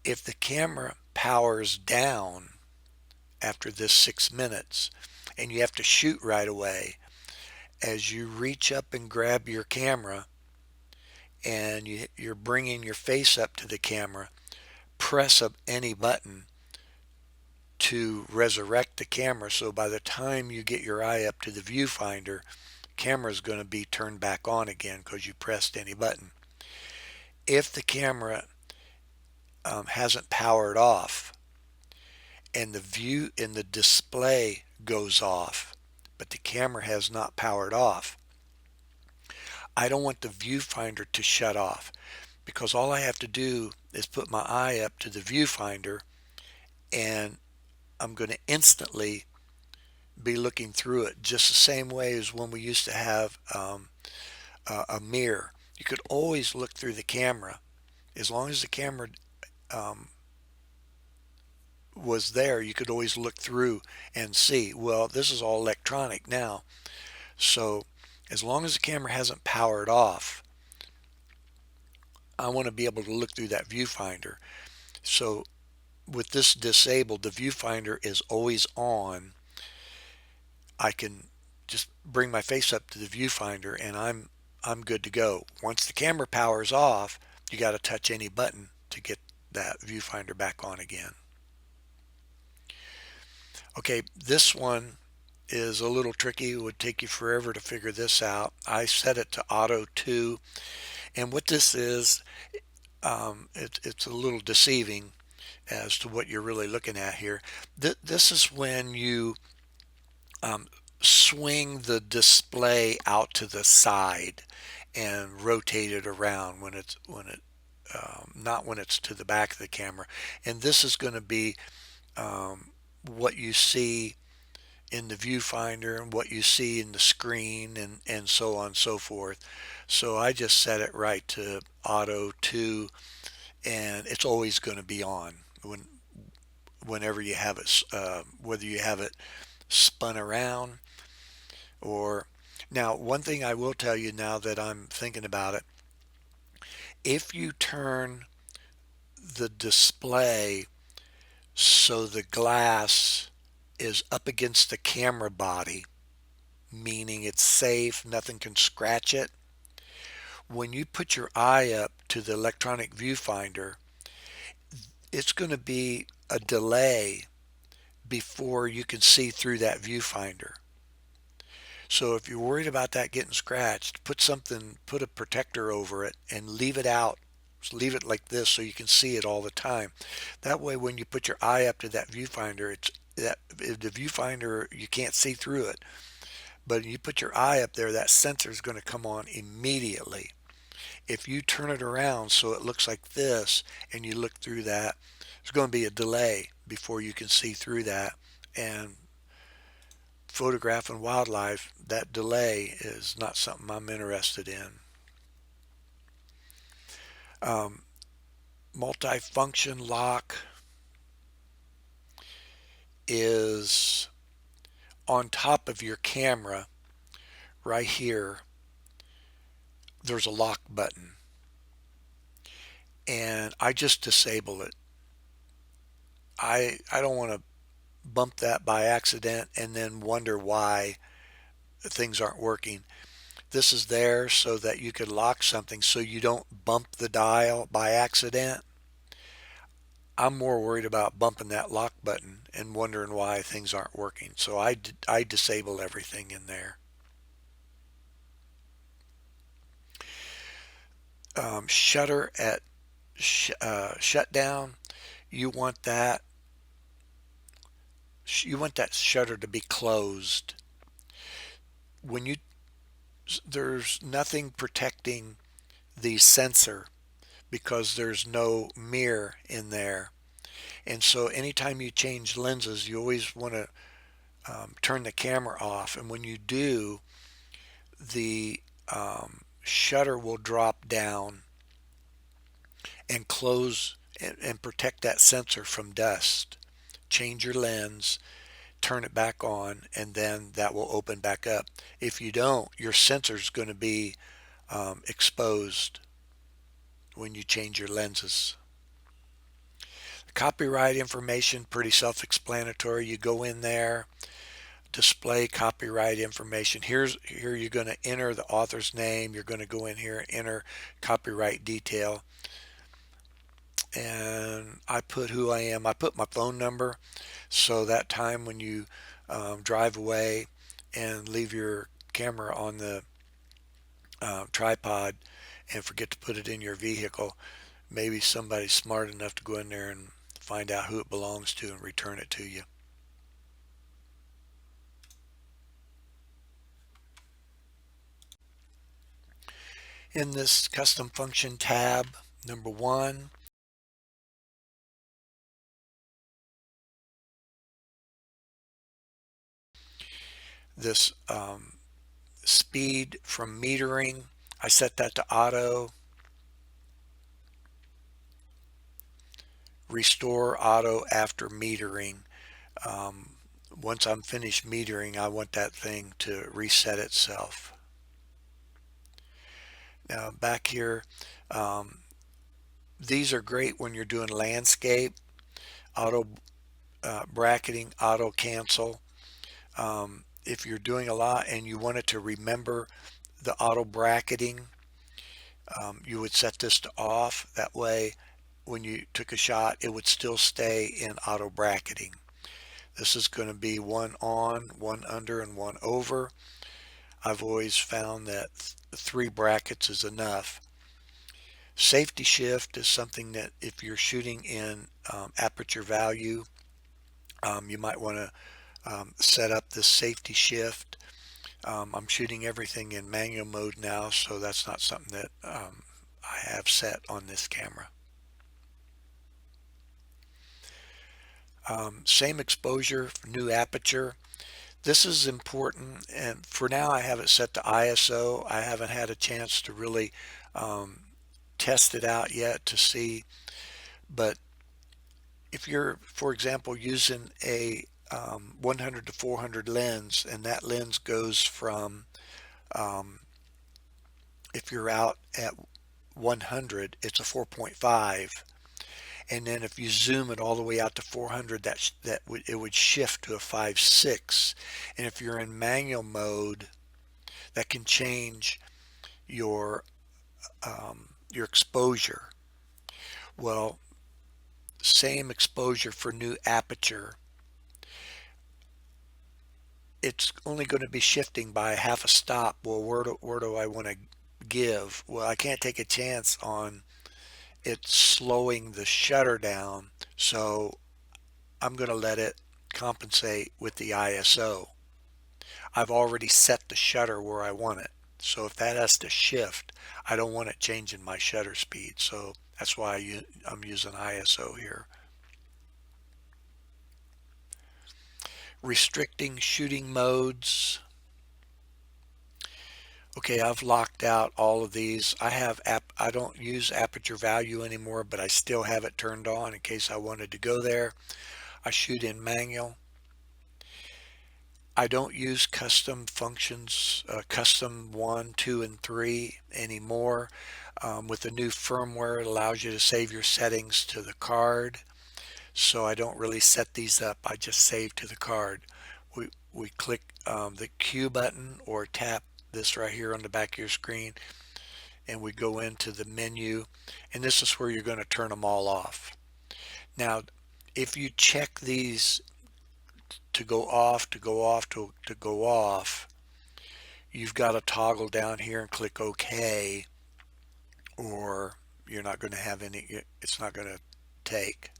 If the camera powers down after this 6 minutes and you have to shoot right away, as you reach up and grab your camera and you're bringing your face up to the camera, press up any button to resurrect the camera. So by the time you get your eye up to the viewfinder, camera is going to be turned back on again because you pressed any button. If the camera hasn't powered off and the display goes off, but the camera has not powered off, I don't want the viewfinder to shut off, because all I have to do is put my eye up to the viewfinder and I'm going to instantly be looking through it, just the same way as when we used to have a mirror. You could always look through the camera. As long as the camera was there, you could always look through and see. Well, this is all electronic now, so as long as the camera hasn't powered off, I want to be able to look through that viewfinder. So with this disabled, the viewfinder is always on. I can just bring my face up to the viewfinder and I'm good to go. Once the camera powers off, you got to touch any button to get that viewfinder back on again. Okay, this one is a little tricky. It would take you forever to figure this out. I set it to auto 2, and what this is, it's a little deceiving as to what you're really looking at here. This is when you swing the display out to the side and rotate it around not when it's to the back of the camera. And this is going to be what you see in the viewfinder and what you see in the screen, and so on and so forth. So I just set it right to auto 2, and it's always going to be on whenever you have it, whether you have it spun around or. Now, one thing I will tell you now that I'm thinking about it, if you turn the display so the glass is up against the camera body, meaning it's safe, nothing can scratch it, when you put your eye up to the electronic viewfinder, it's going to be a delay before you can see through that viewfinder. So if you're worried about that getting scratched, put a protector over it and leave it out. Just leave it like this so you can see it all the time. That way when you put your eye up to that viewfinder, it's that the viewfinder, you can't see through it. But you put your eye up there, that sensor is going to come on immediately. If you turn it around so it looks like this and you look through that, there's going to be a delay before you can see through that. And photographing wildlife, that delay is not something I'm interested in. Um, Multifunction lock is on top of your camera right here. There's a lock button and I just disable it. I don't want to bump that by accident and then wonder why things aren't working. This is there so that you could lock something so you don't bump the dial by accident. I'm more worried about bumping that lock button and wondering why things aren't working. So I disable everything in there. Shutter at shutdown, you want that shutter to be closed. When you There's nothing protecting the sensor because there's no mirror in there. And so anytime you change lenses, you always want to turn the camera off. And when you do, the shutter will drop down and close and protect that sensor from dust. Change your lens, turn it back on, and then that will open back up. If you don't, your sensor is going to be exposed when you change your lenses. Copyright information, pretty self-explanatory. You go in there, display copyright information. Here you're going to enter the author's name. You're going to go in here and enter copyright detail. And I put who I am. I put my phone number, so that time when you drive away and leave your camera on the tripod and forget to put it in your vehicle, maybe somebody's smart enough to go in there and find out who it belongs to and return it to you. In this custom function tab, number 1, this speed from metering, I set that to auto. Restore auto after metering. Um, Once I'm finished metering, I want that thing to reset itself. Now back here, these are great when you're doing landscape, auto bracketing, auto cancel. If you're doing a lot and you want it to remember the auto bracketing, you would set this to off. That way, when you took a shot, it would still stay in auto bracketing. This is going to be one on, one under, and one over. I've always found that 3 brackets is enough. Safety shift is something that if you're shooting in aperture value, you might want to set up this safety shift. I'm shooting everything in manual mode now, so that's not something that I have set on this camera. Same exposure, new aperture. This is important, and for now I have it set to ISO. I haven't had a chance to really test it out yet to see, but if you're, for example, using a 100 to 400 lens, and that lens goes from, if you're out at 100, it's a 4.5, and then if you zoom it all the way out to 400, it would shift to a 5.6, and if you're in manual mode, that can change your exposure. Well, same exposure for new aperture, it's only going to be shifting by half a stop. Well, where do I want to give? Well, I can't take a chance on it slowing the shutter down, so I'm going to let it compensate with the ISO. I've already set the shutter where I want it. So if that has to shift, I don't want it changing my shutter speed. So that's why I'm using ISO here. Restricting shooting modes. Okay, I've locked out all of these. I don't use aperture value anymore, but I still have it turned on in case I wanted to go there. I shoot in manual. I don't use custom functions, custom 1, 2, and 3 anymore. With the new firmware, it allows you to save your settings to the card. So I don't really set these up. I just save to the card. We click the Q button or tap this right here on the back of your screen, and we go into the menu, and this is where you're going to turn them all off. Now, if you check these to go off, to go off, to go off, you've got to toggle down here and click OK, or you're not going to have any, it's not going to take.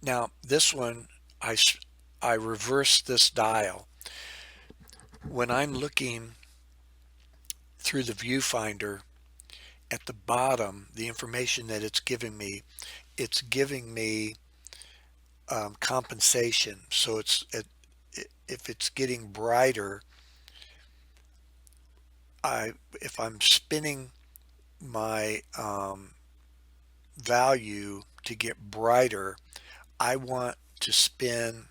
Now this one, I reverse this dial. When I'm looking through the viewfinder, at the bottom, the information that it's giving me compensation. So if it's getting brighter, if I'm spinning my value to get brighter, I want to spin.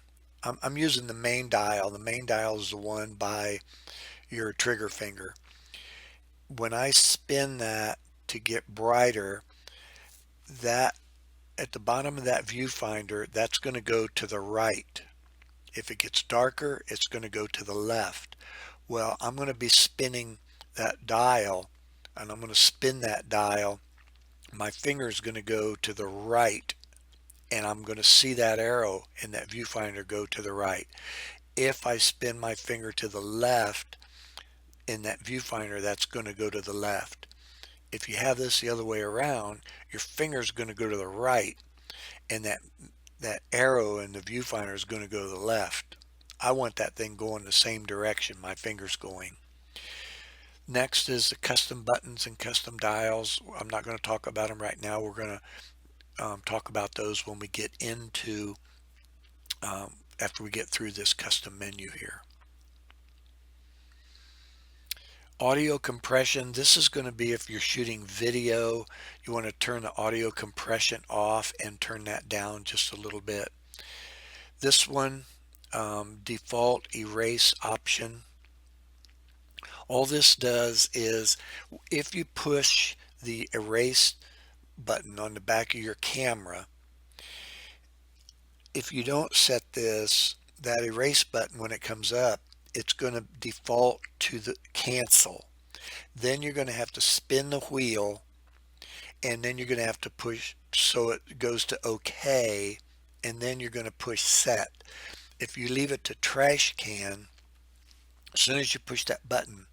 I'm using the main dial. The main dial is the one by your trigger finger. When I spin that to get brighter, that at the bottom of that viewfinder, that's going to go to the right. If it gets darker, it's going to go to the left. Well, I'm going to be spinning that dial, and I'm going to spin that dial. My finger is going to go to the right, and I'm going to see that arrow in that viewfinder go to the right. If I spin my finger to the left in that viewfinder, that's going to go to the left. If you have this the other way around, your finger is going to go to the right, and that arrow in the viewfinder is going to go to the left. I want that thing going the same direction my finger's going. Next is the custom buttons and custom dials. I'm not going to talk about them right now. We're going to talk about those when we get into after we get through this custom menu here. Audio compression, this is going to be if you're shooting video, you want to turn the audio compression off and turn that down just a little bit. This one, default erase option. All this does is if you push the erase button on the back of your camera, if you don't set this, that erase button, when it comes up, it's going to default to the cancel. Then you're going to have to spin the wheel, and then you're going to have to push so it goes to OK, and then you're going to push set. If you leave it to trash can, as soon as you push that button,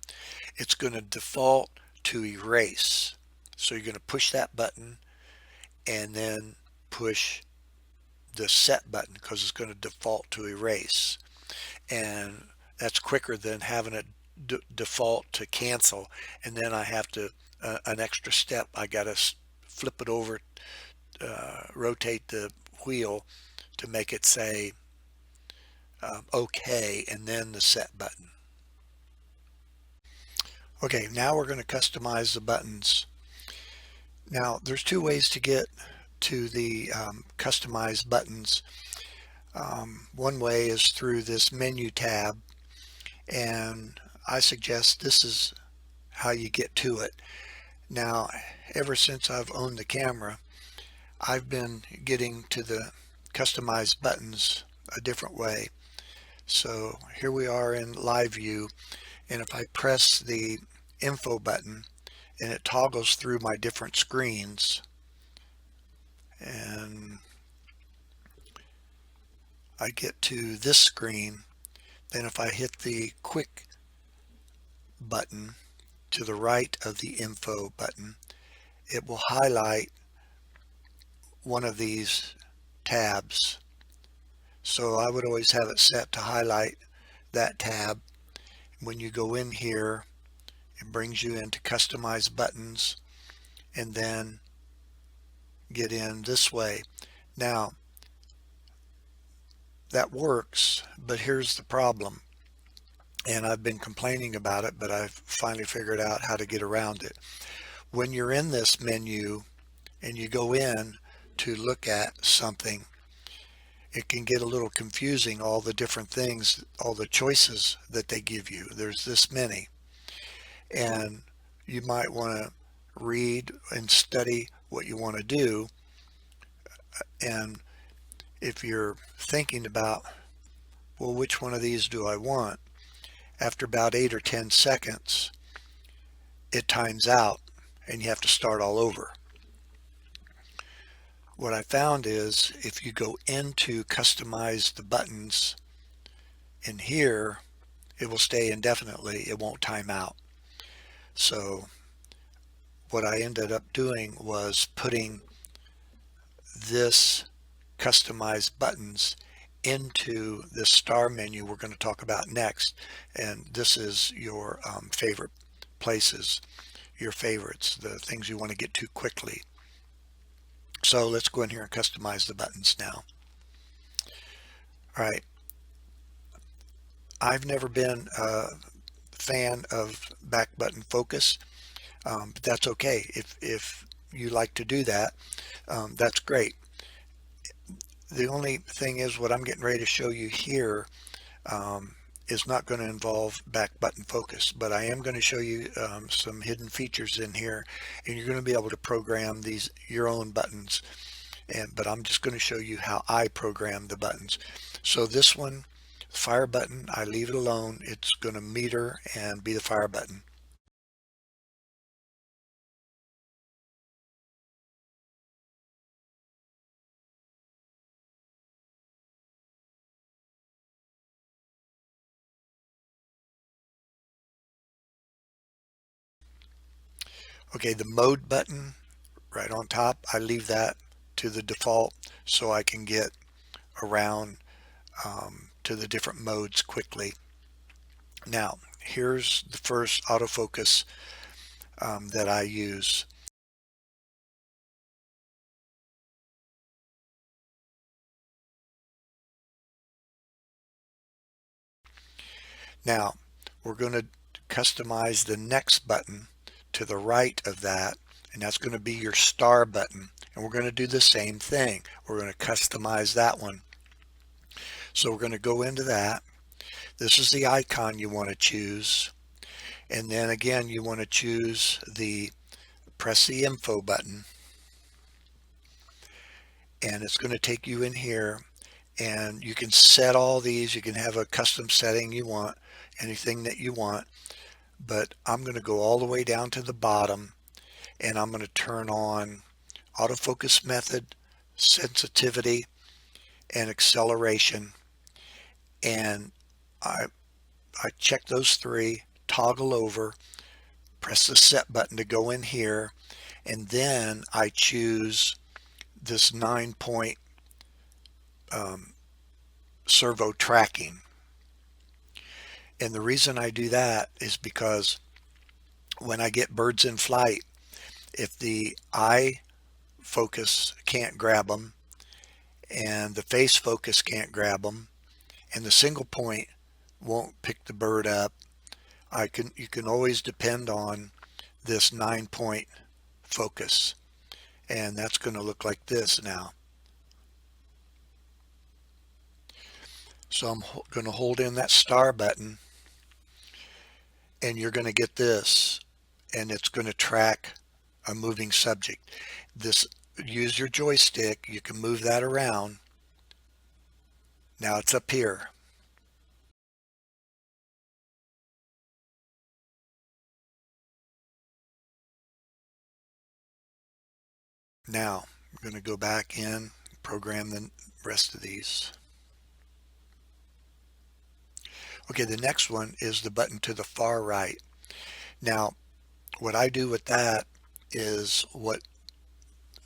it's going to default to erase. So you're going to push that button and then push the set button because it's going to default to erase. And that's quicker than having it default to cancel, and then I have to an extra step. I got to flip it over, rotate the wheel to make it say OK, and then the set button. Okay, now we're going to customize the buttons. Now there's two ways to get to the customized buttons. One way is through this menu tab, and I suggest this is how you get to it. Now, ever since I've owned the camera, I've been getting to the customized buttons a different way. So here we are in live view, and if I press the info button, and it toggles through my different screens. And I get to this screen, then if I hit the quick button to the right of the info button, it will highlight one of these tabs. So I would always have it set to highlight that tab. When you go in here, it brings you into customize buttons and then get in this way. Now that works, but here's the problem. And I've been complaining about it, but I've finally figured out how to get around it. When you're in this menu and you go in to look at something, it can get a little confusing, all the different things, all the choices that they give you. There's this many. And you might want to read and study what you want to do. And if you're thinking about, well, which one of these do I want? After about 8 or 10 seconds, it times out and you have to start all over. What I found is if you go into customize the buttons in here, it will stay indefinitely. It won't time out. So what I ended up doing was putting this customize buttons into this star menu we're going to talk about next. And this is your favorite places, your favorites, the things you want to get to quickly. So let's go in here and customize the buttons now. All right. I've never been a fan of back button focus, but that's okay. If you like to do that, that's great. The only thing is what I'm getting ready to show you here is not going to involve back button focus, but I am going to show you some hidden features in here, and you're going to be able to program these your own buttons. But I'm just going to show you how I program the buttons. So this one, fire button, I leave it alone. It's going to meter and be the fire button. Okay, the mode button right on top, I leave that to the default so I can get around to the different modes quickly. Now, here's the first autofocus that I use. Now, we're going to customize the next button to the right of that, and that's going to be your star button. And we're going to do the same thing. We're going to customize that one. So we're going to go into that. This is the icon you want to choose. And then again, you want to choose press the info button. And it's going to take you in here. And you can set all these. You can have a custom setting you want, anything that you want. But I'm going to go all the way down to the bottom, and I'm going to turn on autofocus method, sensitivity, and acceleration. And I check those three, toggle over, press the set button to go in here, and then I choose this 9-point servo tracking. And the reason I do that is because when I get birds in flight, if the eye focus can't grab them and the face focus can't grab them and the single point won't pick the bird up, you can always depend on this 9-point focus, and that's going to look like this now. So I'm going to hold in that star button, and you're going to get this, and it's going to track a moving subject. Use your joystick, you can move that around. Now it's up here. Now I'm going to go back in, program the rest of these. Okay, the next one is the button to the far right. Now, what I do with that is what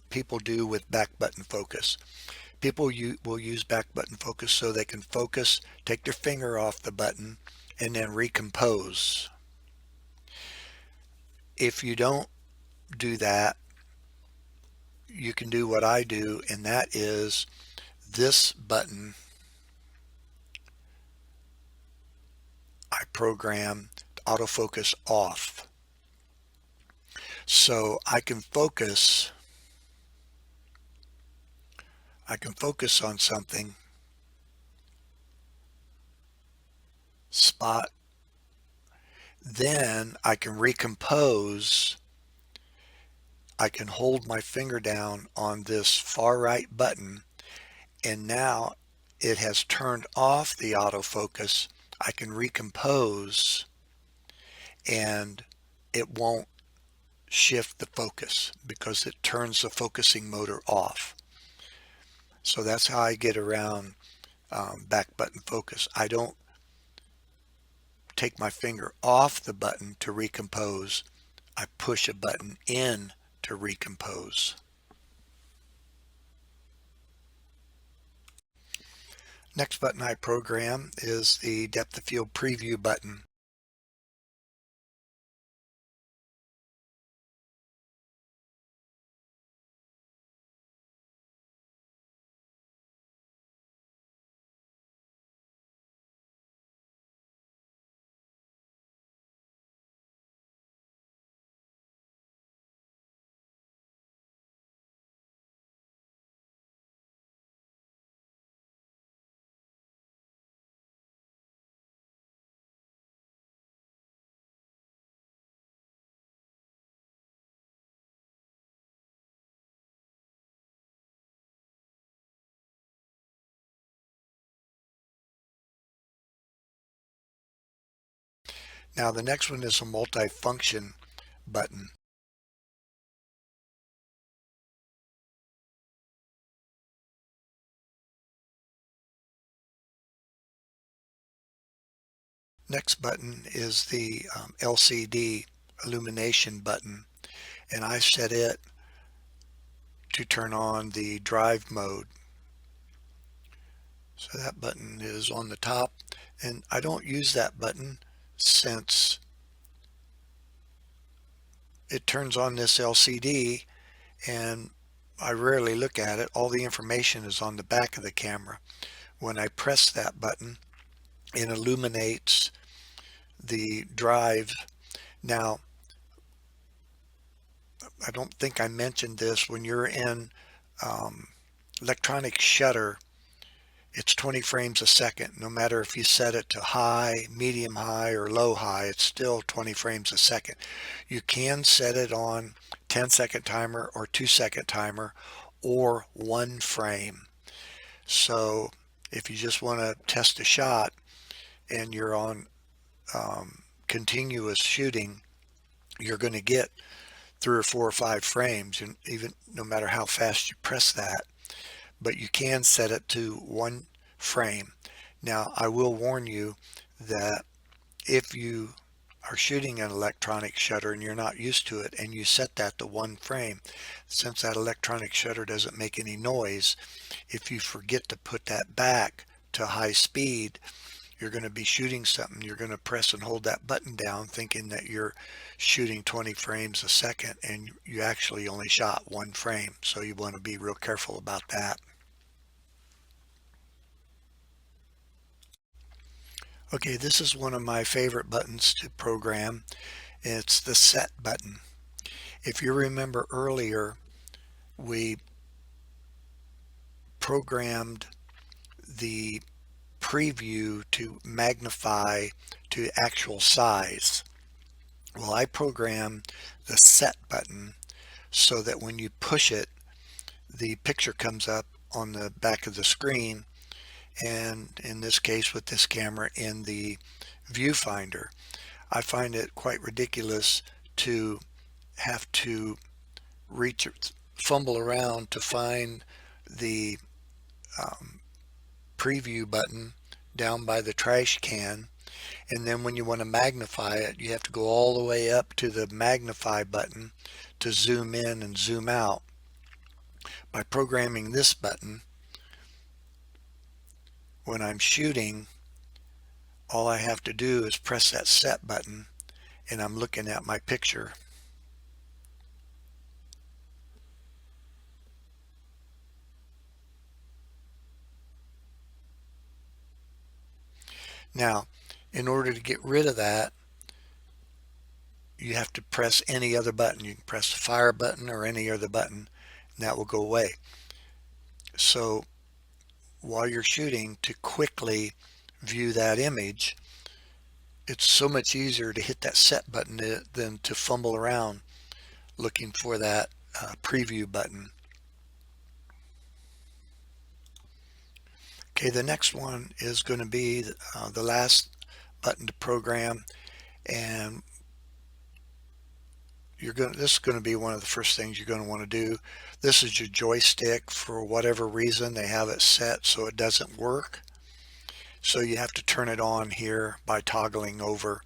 people do with back button focus. People will use back button focus so they can focus, take their finger off the button, and then recompose. If you don't do that, you can do what I do, and that is this button I program autofocus off. So I can focus on something, spot, then I can recompose. I can hold my finger down on this far right button, and now it has turned off the autofocus. I can recompose and it won't shift the focus because it turns the focusing motor off. So that's how I get around back button focus. I don't take my finger off the button to recompose. I push a button in to recompose. Next button I program is the depth of field preview button. Now the next one is a multi-function button. Next button is the LCD illumination button, and I set it to turn on the drive mode. So that button is on the top, and I don't use that button since it turns on this LCD and I rarely look at it. All the information is on the back of the camera. When I press that button, it illuminates the drive. Now, I don't think I mentioned this. When you're in electronic shutter, it's 20 frames a second. No matter if you set it to high, medium high, or low high, it's still 20 frames a second. You can set it on 10-second timer or 2-second timer or 1 frame. So if you just want to test a shot and you're on continuous shooting, you're going to get 3 or 4 or 5 frames, and even no matter how fast you press that. But you can set it to 1 frame. Now I will warn you that if you are shooting an electronic shutter and you're not used to it and you set that to 1 frame, since that electronic shutter doesn't make any noise, if you forget to put that back to high speed, you're going to be shooting something, you're going to press and hold that button down thinking that you're shooting 20 frames a second, and you actually only shot 1 frame. So you want to be real careful about that. Okay, this is one of my favorite buttons to program. It's the set button. If you remember earlier, we programmed the preview to magnify to actual size. Well, I programmed the set button so that when you push it, the picture comes up on the back of the screen, and in this case with this camera in the viewfinder. I find it quite ridiculous to have to reach fumble around to find the preview button down by the trash can, and then when you want to magnify it, you have to go all the way up to the magnify button to zoom in and zoom out. By programming this button, when I'm shooting, all I have to do is press that set button and I'm looking at my picture. Now, in order to get rid of that, you have to press any other button. You can press the fire button or any other button, and that will go away. So while you're shooting, to quickly view that image, it's so much easier to hit that set button than to fumble around looking for that preview button. Okay, the next one is going to be the last button to program, and this is going to be one of the first things you're going to want to do. This is your joystick. For whatever reason, they have it set so it doesn't work. So you have to turn it on here by toggling over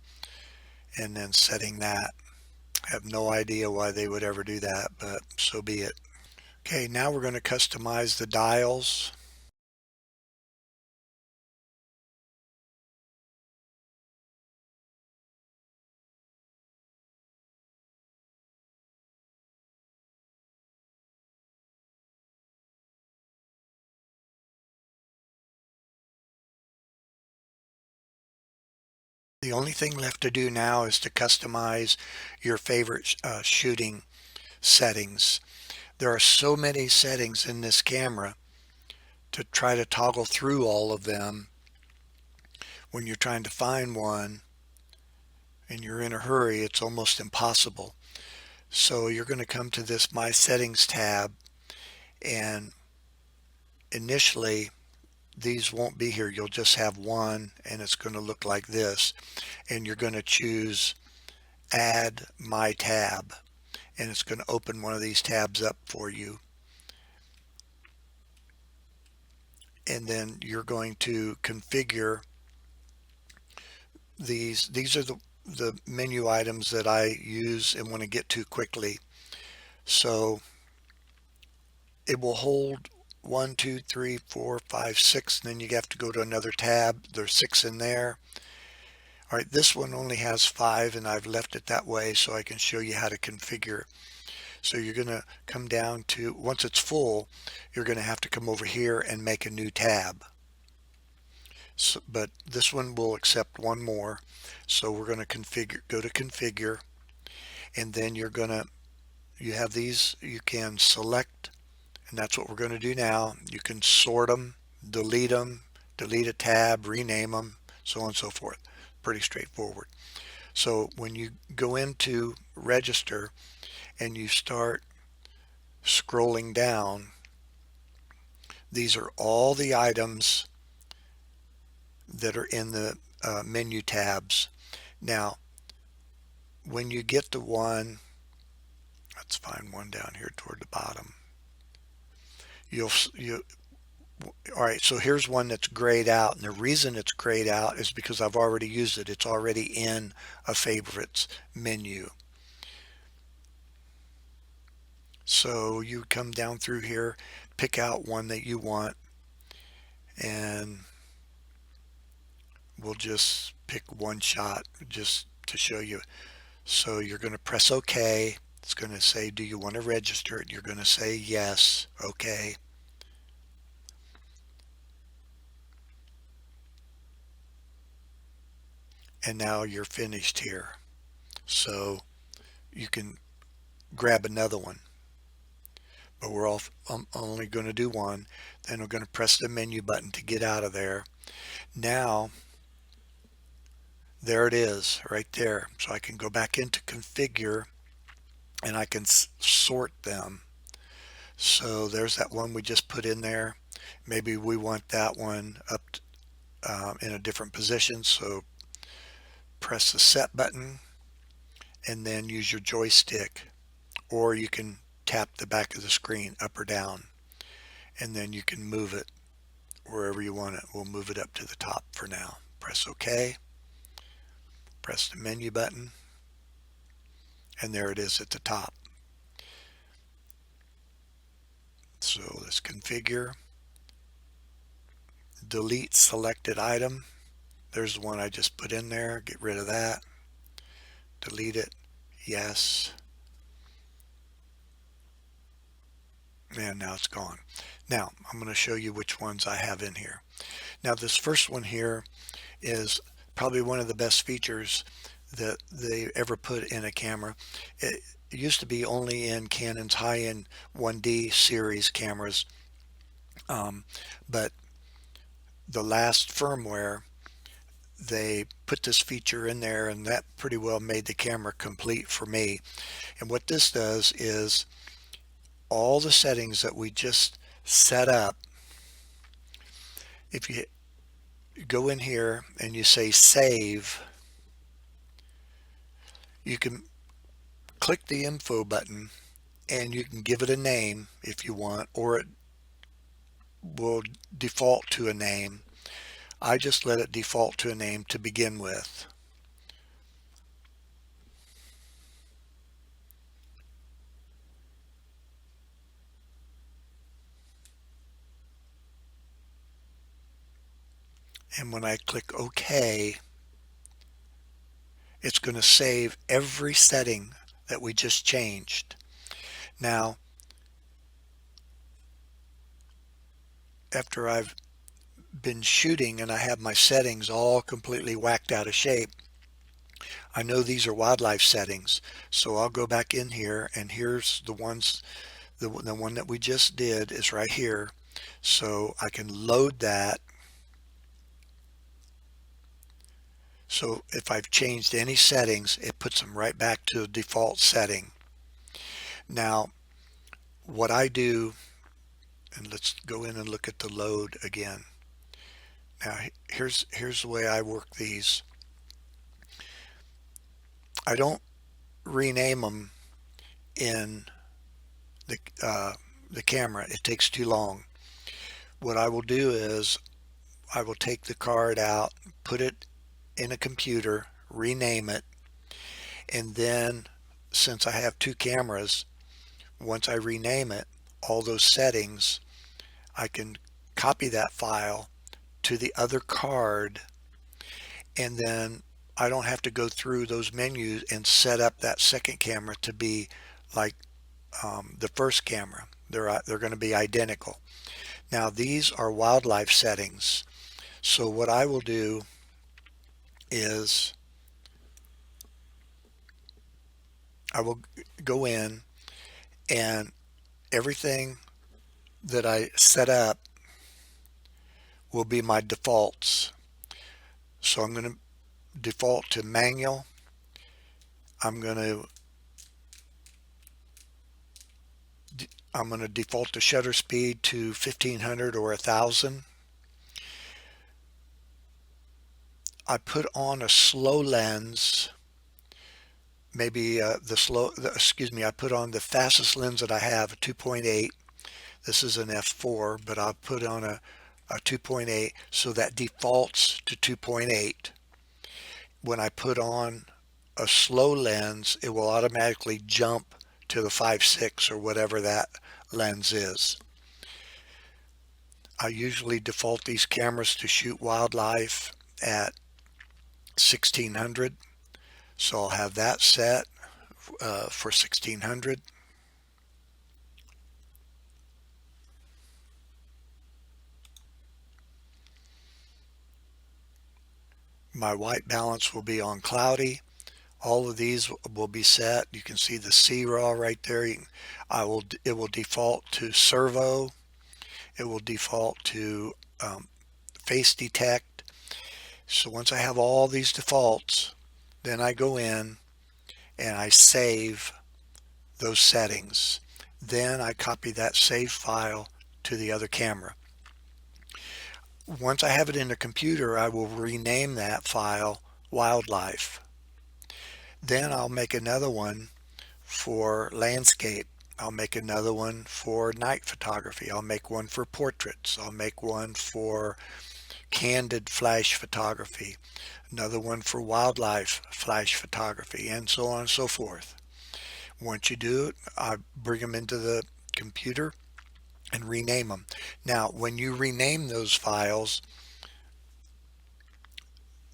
and then setting that. I have no idea why they would ever do that, but so be it. Okay, now we're going to customize the dials. The only thing left to do now is to customize your favorite shooting settings. There are so many settings in this camera. To try to toggle through all of them when you're trying to find one and you're in a hurry, it's almost impossible. So you're going to come to this My Settings tab, and initially these won't be here. You'll just have one and it's going to look like this, and you're going to choose Add My Tab, and it's going to open one of these tabs up for you. And then you're going to configure these. These are the menu items that I use and want to get to quickly. So it will hold 1, 2, 3, 4, 5, 6, and then you have to go to another tab. There's 6 in there. All right, this one only has 5, and I've left it that way so I can show you how to configure. So you're going to come down to, once it's full, you're going to have to come over here and make a new tab. So, but this one will accept one more. So we're going to configure, go to configure, and then you have these, you can select, and that's what we're going to do now. You can sort them, delete a tab, rename them, so on and so forth. Pretty straightforward. So when you go into register and you start scrolling down, these are all the items that are in the menu tabs. Now, when you get to one, let's find one down here toward the bottom. All right, so here's one that's grayed out, and the reason it's grayed out is because I've already used it. It's already in a favorites menu. So you come down through here, pick out one that you want, and we'll just pick one shot just to show you. So you're going to press OK. It's going to say, do you want to register it? You're going to say yes, OK. And now you're finished here. So you can grab another one. But we're only going to do one. Then we're going to press the menu button to get out of there. Now, there it is right there. So I can go back into configure and I can sort them. So there's that one we just put in there. Maybe we want that one up in a different position. So press the set button and then use your joystick, or you can tap the back of the screen up or down, and then you can move it wherever you want it. We'll move it up to the top for now. Press OK, press the menu button, and there it is at the top. So let's configure, delete selected item. There's the one I just put in there. Get rid of that. Delete it. Yes. And now it's gone. Now I'm going to show you which ones I have in here. Now this first one here is probably one of the best features that they ever put in a camera. It used to be only in Canon's high-end 1D series cameras, but the last firmware they put this feature in there, and that pretty well made the camera complete for me. And what this does is all the settings that we just set up, if you go in here and you say save, you can click the info button and you can give it a name if you want, or it will default to a name. I just let it default to a name to begin with. And when I click OK, it's going to save every setting that we just changed. Now, after I've been shooting and I have my settings all completely whacked out of shape, I know these are wildlife settings. So I'll go back in here, and here's the ones, the one that we just did is right here. So I can load that. So if I've changed any settings, it puts them right back to the default setting. Now, what I do, and let's go in and look at the load again. Now, here's the way I work these. I don't rename them in the camera. It takes too long. What I will do is I will take the card out, put it in a computer, rename it, and then since I have two cameras, once I rename it, all those settings, I can copy that file to the other card, and then I don't have to go through those menus and set up that second camera to be like the first camera. They're going to be identical. Now these are wildlife settings. So what I will do is I will go in, and everything that I set up will be my defaults. So I'm going to default to manual. I'm going to default the shutter speed to 1500 or 1000. I put on a slow lens, maybe I put on the fastest lens that I have, a 2.8. This is an f4, but I'll put on a 2.8, so that defaults to 2.8. When I put on a slow lens, it will automatically jump to the 5.6 or whatever that lens is. I usually default these cameras to shoot wildlife at 1600, so I'll have that set for 1600. My white balance will be on cloudy. All of these will be set. You can see the C-RAW right there. It will default to servo. It will default to face detect. So once I have all these defaults, then I go in and I save those settings. Then I copy that save file to the other camera. Once I have it in the computer, I will rename that file wildlife. Then I'll make another one for landscape. I'll make another one for night photography. I'll make one for portraits. I'll make one for candid flash photography, another one for wildlife flash photography, and so on and so forth. Once you do it, I bring them into the computer and rename them. Now, when you rename those files,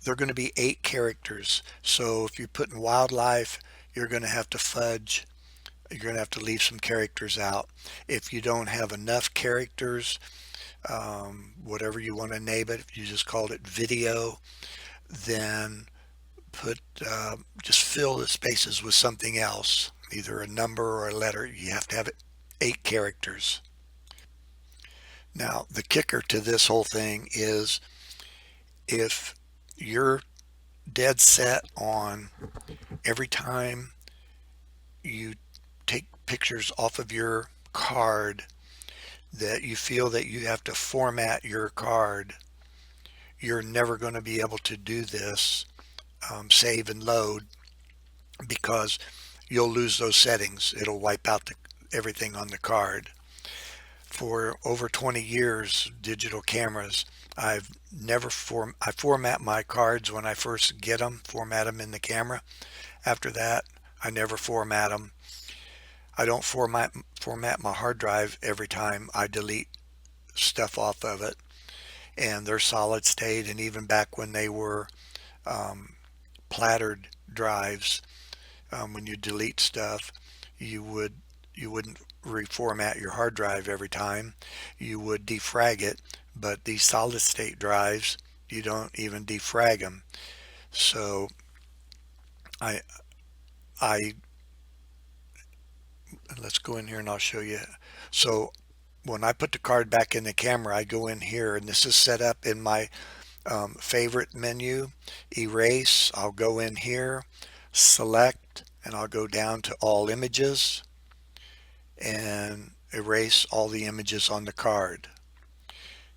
they're going to be 8 characters. So if you put in wildlife, you're going to have to fudge. You're going to have to leave some characters out. If you don't have enough characters, whatever you want to name it, if you just called it video, then put just fill the spaces with something else, either a number or a letter. You have to have it 8 characters. Now, the kicker to this whole thing is if you're dead set on every time you take pictures off of your card that you feel that you have to format your card, you're never going to be able to do this, save and load, because you'll lose those settings. It'll wipe out everything on the card. For over 20 years, digital cameras, I've never I format my cards when I first get them, format them in the camera. After that, I never format them. I don't format my hard drive every time I delete stuff off of it, and they're solid state. And even back when they were plattered drives, when you delete stuff, you wouldn't reformat your hard drive every time. You would defrag it, but these solid state drives, you don't even defrag them. So I let's go in here and I'll show you. So when I put the card back in the camera, I go in here, and this is set up in my favorite menu, erase. I'll go in here, select, and I'll go down to all images and erase all the images on the card.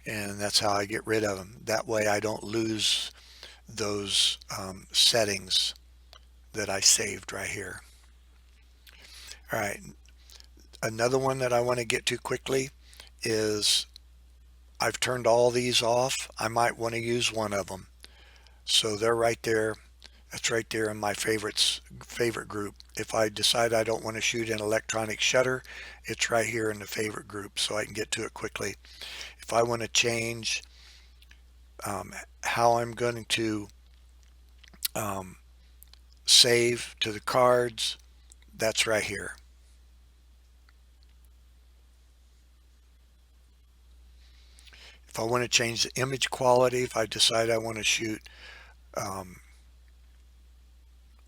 And that's how I get rid of them. That way I don't lose those settings that I saved right here. All right, another one that I want to get to quickly is I've turned all these off. I might want to use one of them. So they're right there. That's right there in my favorite group. If I decide I don't want to shoot an electronic shutter, it's right here in the favorite group, so I can get to it quickly. If I want to change how I'm going to save to the cards, that's right here. If I want to change the image quality, if I decide I want to shoot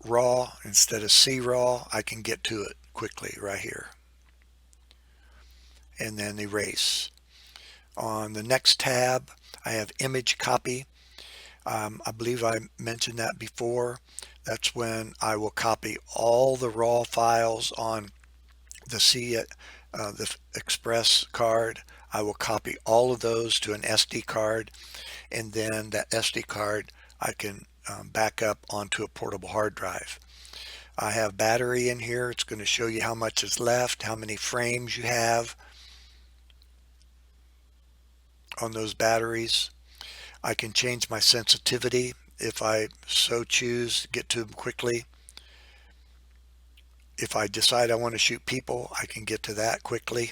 RAW instead of C-RAW, I can get to it quickly right here. And then erase. On the next tab, I have image copy. I believe I mentioned that before. That's when I will copy all the RAW files on the the Express card. I will copy all of those to an SD card, and then that SD card I can back up onto a portable hard drive. I have battery in here. It's going to show you how much is left, how many frames you have on those batteries. I can change my sensitivity if I so choose, get to them quickly. If I decide I want to shoot people, I can get to that quickly.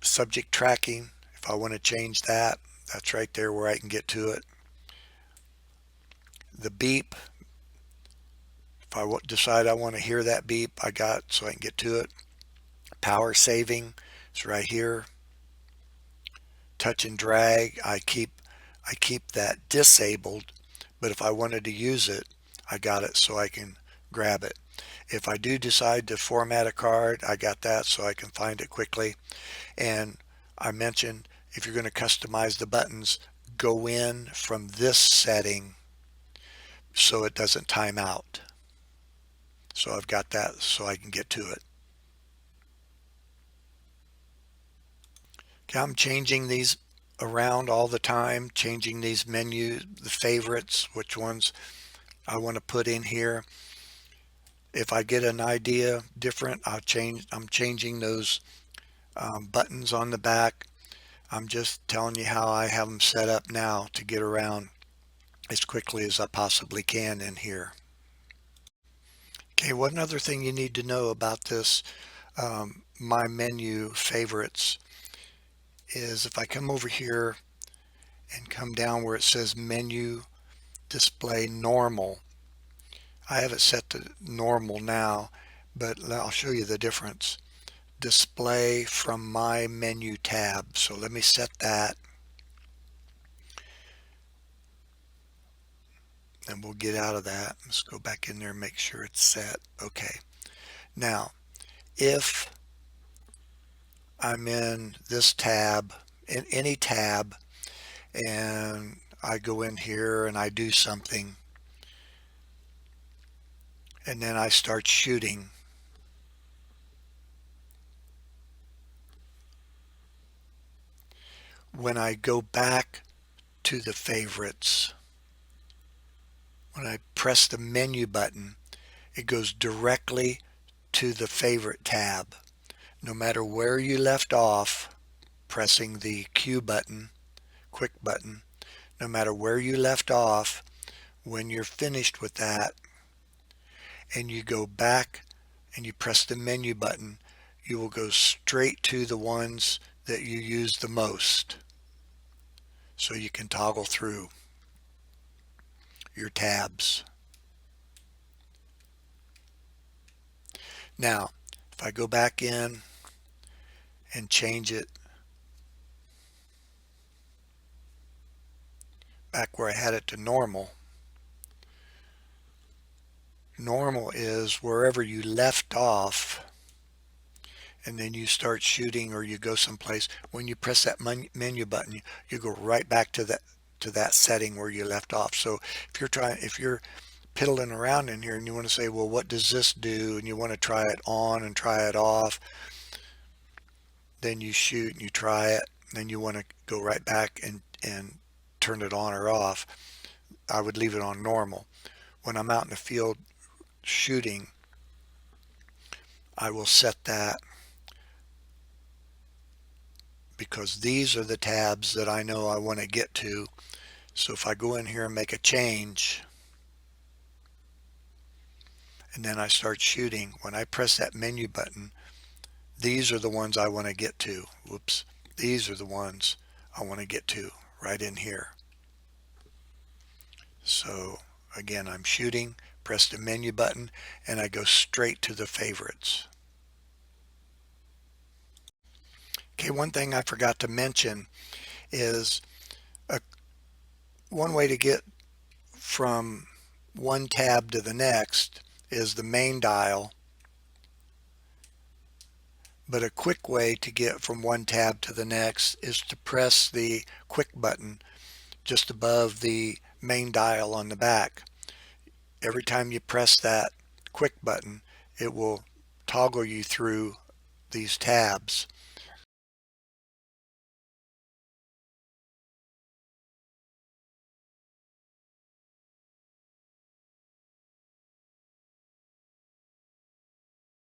Subject tracking, if I want to change that, that's right there where I can get to it. The beep, if I decide I want to hear that beep, I got so I can get to it. Power saving, it's right here. Touch and drag, I keep that disabled, but if I wanted to use it, I got it so I can grab it. If I do decide to format a card, I got that so I can find it quickly. And I mentioned if you're going to customize the buttons, go in from this setting so it doesn't time out. So I've got that so I can get to it. Okay, I'm changing these around all the time, changing these menus, the favorites, which ones I want to put in here. If I get an idea different, I'm changing those buttons on the back. I'm just telling you how I have them set up now to get around as quickly as I possibly can in here. Okay, one other thing you need to know about this, my menu favorites, is if I come over here and come down where it says menu display normal, I have it set to normal now, but I'll show you the difference. Display from my menu tab. So let me set that, and we'll get out of that. Let's go back in there and make sure it's set. Okay. Now, if I'm in this tab, in any tab, and I go in here and I do something, and then I start shooting, when I go back to the favorites, when I press the menu button, it goes directly to the favorite tab. No matter where you left off, pressing the Q button, quick button, no matter where you left off, when you're finished with that and you go back and you press the menu button, you will go straight to the ones that you use the most. So you can toggle through your tabs. Now, if I go back in and change it back where I had it to normal, normal is wherever you left off and then you start shooting or you go someplace. When you press that menu button, you go right back to that setting where you left off. So if you're piddling around in here and you want to say, well, what does this do, and you want to try it on and try it off, then you shoot and you try it, then you want to go right back and turn it on or off. I would leave it on normal. When I'm out in the field shooting, I will set that, because these are the tabs that I know I want to get to. So if I go in here and make a change and then I start shooting, when I press that menu button, these are the ones I want to get to. Whoops. These are the ones I want to get to right in here. So again, I'm shooting, press the menu button, and I go straight to the favorites. Okay, one thing I forgot to mention is one way to get from one tab to the next is the main dial, but a quick way to get from one tab to the next is to press the quick button just above the main dial on the back. Every time you press that quick button, it will toggle you through these tabs.